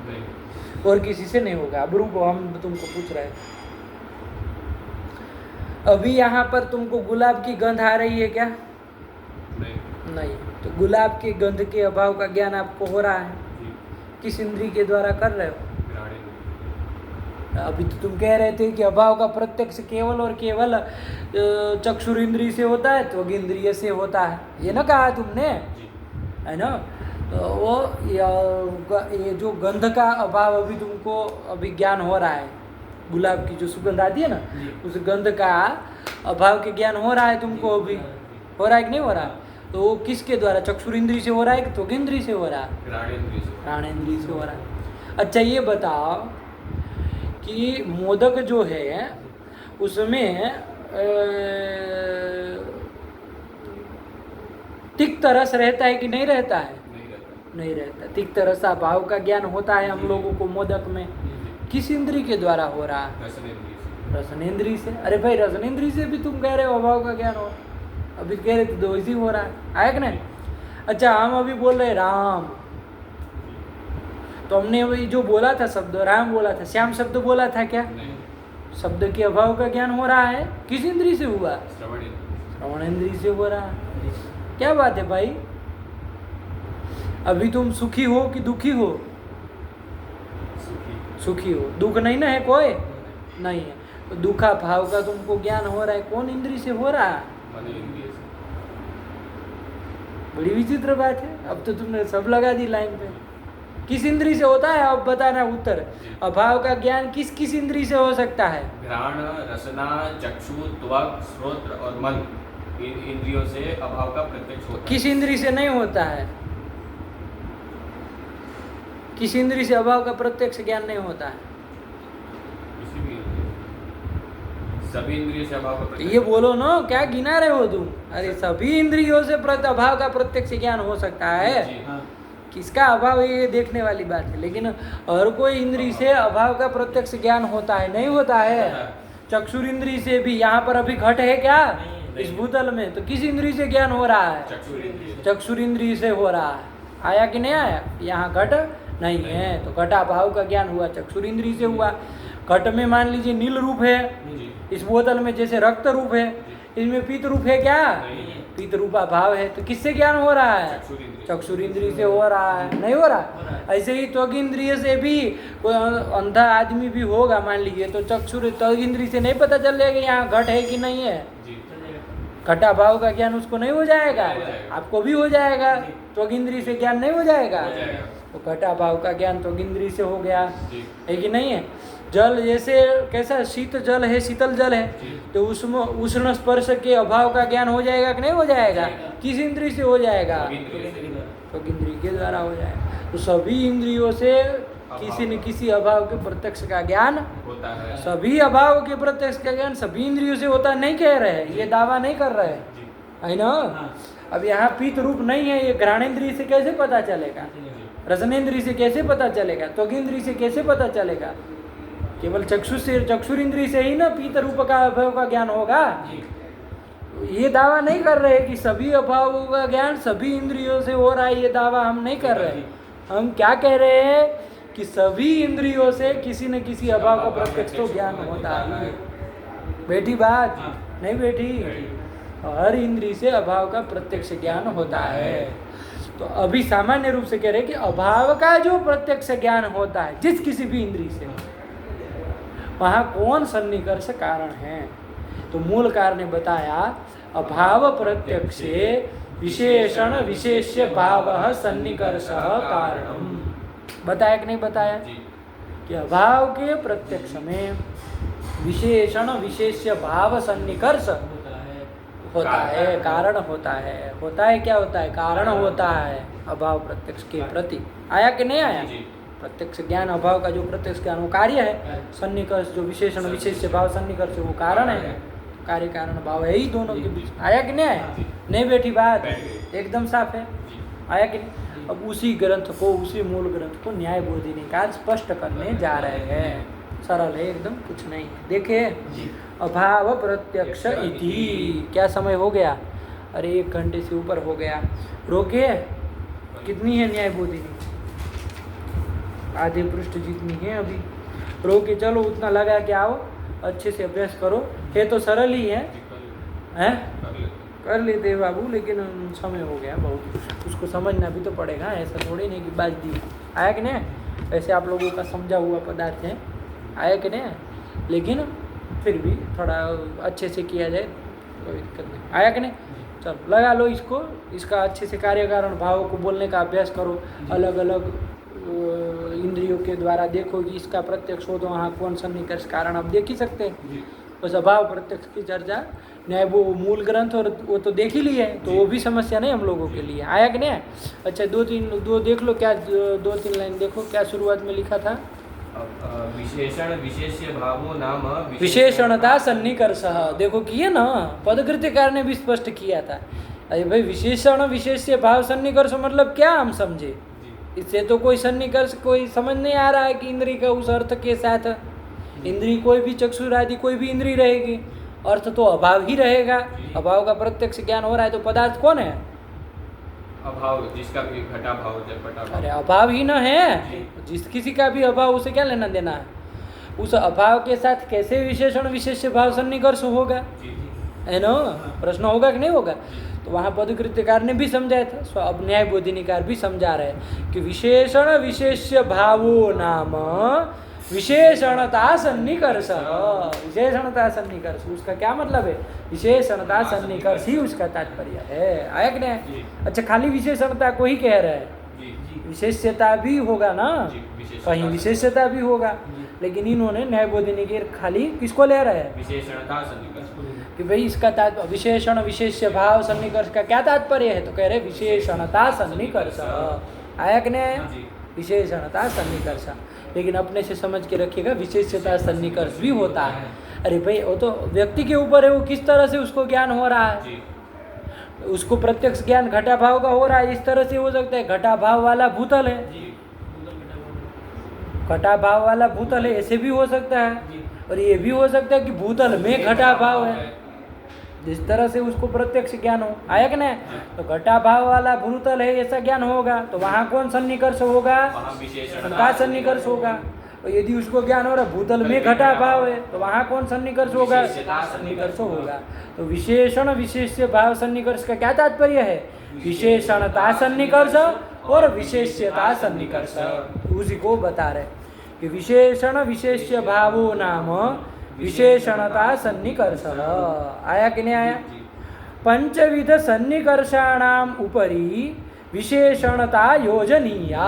नहीं। और किसी से नहीं होगा। अब रुको, हम तुमको पूछ रहे हैं, अभी यहाँ पर तुमको गुलाब की गंध आ रही है क्या? नहीं। तो गुलाब की गंध के अभाव का ज्ञान आपको हो रहा है, किस इंद्रिय के द्वारा कर रहे हो? अभी तो तुम कह रहे थे कि अभाव का प्रत्यक्ष केवल और केवल चक्षुर इंद्रिय से होता है, त्वग इंद्रिय से होता है, ये ना कहा तुमने, है ना? तो वो ये जो गंध का अभाव अभी तुमको अभी ज्ञान हो रहा है, गुलाब की जो सुगंध आती है ना, उस गंध का अभाव के ज्ञान हो रहा है तुमको, अभी हो रहा है कि नहीं हो रहा? तो वो किसके द्वारा? चक्षुर इंद्रिय से हो रहा है कि त्वग इंद्रिय से हो रहा है? घ्राण इंद्रिय से हो रहा है। अच्छा ये बताओ कि मोदक जो है उसमें तिक्त रस रहता है कि नहीं रहता है? नहीं रहता। तिक्त रस भाव का ज्ञान होता है हम लोगों को मोदक में, किस इंद्रिय के द्वारा हो रहा है? रसनेन्द्रिय से। अरे भाई रसनेन्द्रिय से भी तुम कह रहे हो अभाव का ज्ञान हो, अभी कह रहे थे दो इसी हो रहा है, आया कि नहीं? अच्छा हम अभी बोल रहे राम, तो हमने वही जो बोला था शब्द राम बोला था, श्याम शब्द बोला था क्या? शब्द के अभाव का ज्ञान हो रहा है, किस इंद्रिय से हुआ? श्रवण इंद्रिय से हो रहा है। क्या बात है भाई? अभी तुम सुखी हो कि दुखी हो? सुखी हो। दुख नहीं ना है कोई? नहीं है। तो दुखा भाव का तुमको ज्ञान हो रहा है, कौन इंद्रिय से हो रहा है? बड़ी विचित्र बात है। अब तो तुमने सब लगा दी लाइन पे। किस इंद्रिय से होता है? अब बताना उत्तर। अभाव का ज्ञान किस किस इंद्रिय से हो सकता है? घ्राण, रसना, चक्षु, त्वक, श्रोत्र और मन, इन इंद्रियों से अभाव का प्रत्यक्ष होता है। किस इंद्रिय से नहीं होता है? किस इंद्रिय से अभाव का प्रत्यक्ष ज्ञान नहीं होता है? सभी इंद्रियों से अभाव का प्रत्यक्ष। ये बोलो ना, क्या गिना रहे हो तुम? अरे सभी इंद्रियों से अभाव का प्रत्यक्ष ज्ञान हो सकता है। किसका अभाव है ये देखने वाली बात है, लेकिन हर कोई इंद्रिय से अभाव का प्रत्यक्ष ज्ञान होता है नहीं होता है? चक्षुर इंद्रिय से भी। यहाँ पर अभी घट है क्या इस भूतल में? तो किस इंद्रिय से ज्ञान हो रहा है? चक्षुर इंद्रिय से हो रहा है। आया कि नहीं आया? यहाँ घट नहीं है, तो घटा भाव का ज्ञान हुआ, चक्षुर इंद्रिय से हुआ। घट में मान लीजिए नील रूप है, इस बोतल में जैसे रक्त रूप है, इसमें पीत रूप है क्या? पीत रूपा भाव है। तो किससे ज्ञान हो रहा है? चक्षुर इंद्रिय से हो रहा है, नहीं हो रहा? ऐसे ही त्वग इंद्रिय से भी कोई अंधा आदमी भी होगा मान लीजिए, तो चक्षुर त्वग इंद्रिय से नहीं पता चल जाएगा यहाँ घट है कि नहीं है। घटा भाव का ज्ञान उसको नहीं हो जाएगा? आपको भी हो जाएगा। त्वग इंद्रिय से ज्ञान नहीं हो जाएगा? वो घटा भाव का ज्ञान तो इंद्रिय से हो गया, जी। है कि नहीं है। जल जैसे कैसा शीत जल है, शीतल जल है, जी। तो उसमें उष्ण स्पर्श के अभाव का ज्ञान हो जाएगा कि नहीं हो जाएगा? किस इंद्रिय से हो जाएगा? तो इंद्रिय के द्वारा हो जाएगा। तो सभी इंद्रियों से किसी न किसी अभाव के प्रत्यक्ष का ज्ञान होता है। सभी अभाव के प्रत्यक्ष का ज्ञान सभी इंद्रियों से होता नहीं कह रहे हैं, ये दावा नहीं कर रहे हैं, जी। है ना। अब यहाँ पीत रूप नहीं है, ये घ्राणेन्द्रिय से कैसे पता चलेगा? रसनेन्द्रिय से कैसे पता चलेगा? त्वगिंद्रिय से कैसे पता चलेगा? केवल चक्षुर इंद्रिय से ही ना पीत रूप का अभाव का ज्ञान होगा। ये दावा नहीं कर रहे कि सभी अभावों का ज्ञान सभी इंद्रियों से हो रहा है, ये दावा हम नहीं कर रहे। हम क्या कह रहे हैं कि सभी इंद्रियों से किसी न किसी अभाव का प्रत्यक्ष तो ज्ञान होता है। बैठी बात? नहीं बैठी? हर इंद्रिय से अभाव का प्रत्यक्ष ज्ञान होता है। तो अभी सामान्य रूप से कह रहे हैं कि अभाव का जो प्रत्यक्ष ज्ञान होता है जिस किसी भी इंद्रिय से, वहाँ कौन सन्निकर्ष कारण है? तो मूल कारण ने बताया अभाव प्रत्यक्ष विशेषण विशेष्य भाव सन्निकर्ष कारणम। बताया कि नहीं बताया? कि अभाव के प्रत्यक्ष में विशेषण विशेष्य भाव सन्निकर्ष होता है, कारण होता है। होता है क्या होता है? कारण होता है अभाव प्रत्यक्ष के प्रति। आया कि नहीं आया? प्रत्यक्ष ज्ञान अभाव का जो प्रत्यक्ष ज्ञान वो कार्य है, सन्निकर्ष जो विशेषण विशेष्य भाव सन्निकर्ष वो कारण है। कार्य कारण भाव है ही दोनों के बीच। आया कि नहीं आया? नहीं बैठी बात? एकदम साफ है। आया कि नहीं? अब उसी ग्रंथ को, उसी मूल ग्रंथ को न्याय बोधिनिकार स्पष्ट करने जा रहे हैं। सरल है एकदम, कुछ नहीं है। देखिए, अभाव प्रत्यक्ष इति। क्या समय हो गया? अरे 1 घंटे से ऊपर हो गया। रोके, कितनी है न्याय बोधिनी? आधे पृष्ठ जितनी है अभी। रोके चलो, उतना लगा के आओ, अच्छे से अभ्यास करो। है तो सरल ही है, हैं? कर लेते हैं बाबू, लेकिन समय हो गया बहुत, उसको समझना भी तो पड़ेगा। ऐसा थोड़ी नहीं कि बाज दी। आया कि नहीं? ऐसे आप लोगों का समझा हुआ पदार्थ है, आया कि नहीं? लेकिन फिर भी थोड़ा अच्छे से किया जाए कोई दिक्कत नहीं। आया कि नहीं? चलो लगा लो इसको, इसका अच्छे से कार्य कारण भाव को बोलने का अभ्यास करो। अलग अलग इंद्रियों के द्वारा देखो कि इसका प्रत्यक्ष हो तो वहाँ कौन सन्निकर्ष कारण आप देख ही सकते हैं। बस अभाव प्रत्यक्ष की चर्चा न्याय वो मूल ग्रंथ और वो तो देख ही लिए, तो वो भी समस्या नहीं हम लोगों के लिए। आया कि नहीं? अच्छा, दो देख लो, क्या 2-3 लाइन देखो क्या शुरुआत में लिखा था। विशेषण विशेष्य भावो नाम विशेषणता सन्निकर्ष। देखो किए ना, पदकृत्यकार ने भी स्पष्ट किया था। अरे भाई, विशेषण विशेष्य भाव सन्निकर्ष मतलब क्या हम समझे? इससे तो कोई सन्निकर्ष कोई समझ नहीं आ रहा है कि इंद्रिय का उस अर्थ के साथ इंद्रिय कोई भी चक्षुर आदि कोई भी इंद्रिय रहेगी, अर्थ तो अभाव ही रहेगा। अभाव का प्रत्यक्ष ज्ञान हो रहा है तो पदार्थ कौन है? अभाव, जिसका भी घटा भाव है, पटा भाव। अरे अभाव ही न है, जिस किसी का भी अभाव, उसे क्या लेना देना है? उस अभाव के साथ कैसे विशेषण विशेष्य भाव सन्निकर्ष होगा, है ना? प्रश्न होगा कि नहीं होगा? तो वहाँ पदकृत्यकार ने भी समझाया था, सो अब न्याय बोधिनिकार भी समझा रहे हैं कि विशेषण विशेष्य भावो नाम विशेषणता सन्निकर्ष। विशेषणता सन्निकर्ष उसका क्या मतलब है? विशेषणता सन्निकर्ष ही उसका तात्पर्य है। आया कि नहीं? अच्छा, खाली विशेषणता को ही कह रहे हैं, विशेष्यता भी होगा ना, कहीं विशेष्यता भी होगा, लेकिन इन्होंने न्याय बोधिनिकार खाली किसको ले रहे हैं? विशेषणता सन्निकर्ष। कि भाई इसका विशेषण विशेष्य भाव सन्निकर्ष का क्या तात्पर्य है? तो कह रहे विशेषणता सन्निकर्ष। आया कि नहीं? विशेषणता सन्निकर्ष। लेकिन अपने से समझ के रखिएगा, विशेष्यता सन्निकर्ष भी होता है। अरे भाई, वो तो व्यक्ति के ऊपर है, वो किस तरह से उसको ज्ञान हो रहा है। उसको प्रत्यक्ष ज्ञान घटा भाव का हो रहा है, इस तरह से हो सकता है घटा भाव वाला भूतल है, घटा भाव वाला भूतल है, ऐसे भी हो सकता है। और ये भी हो सकता है कि भूतल में घटा भाव है, जिस तरह से उसको प्रत्यक्ष ज्ञान हो। आया कि नहीं? तो घटा भाव वाला भूतल है ऐसा ज्ञान होगा, तो वहाँ कौन सन्निकर्ष होगा? का सन्निकर्ष होगा। और यदि उसको ज्ञान हो रहा भूतल में घटा भाव है, तो वहाँ कौन सन्निकर्ष होगा? सन्निकर्ष होगा। तो विशेषण विशेष्य भाव सन्निकर्ष का क्या तात्पर्य है? विशेषणता सन्निकर्ष और विशेष्यता सन्निकर्ष, उसी को बता रहे कि विशेषण विशेष्य भावो नाम विशेषणता सन्निकर्ष। आया कि नहीं आया? पंचविध सन्निकर्षाणाम उपरि विशेषणता योजनीया।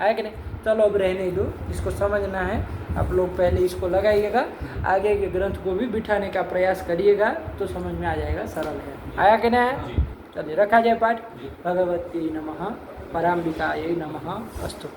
है कि नहीं? चलो अब रहने दो, इसको समझना है। आप लोग पहले इसको लगाइएगा, आगे के ग्रंथ को भी बिठाने का प्रयास करिएगा तो समझ में आ जाएगा, सरल है। आया कि नहीं आया? चलिए रखा जाए पाठ। भगवती नमः, पराम्बिकायै नमः। अस्तु।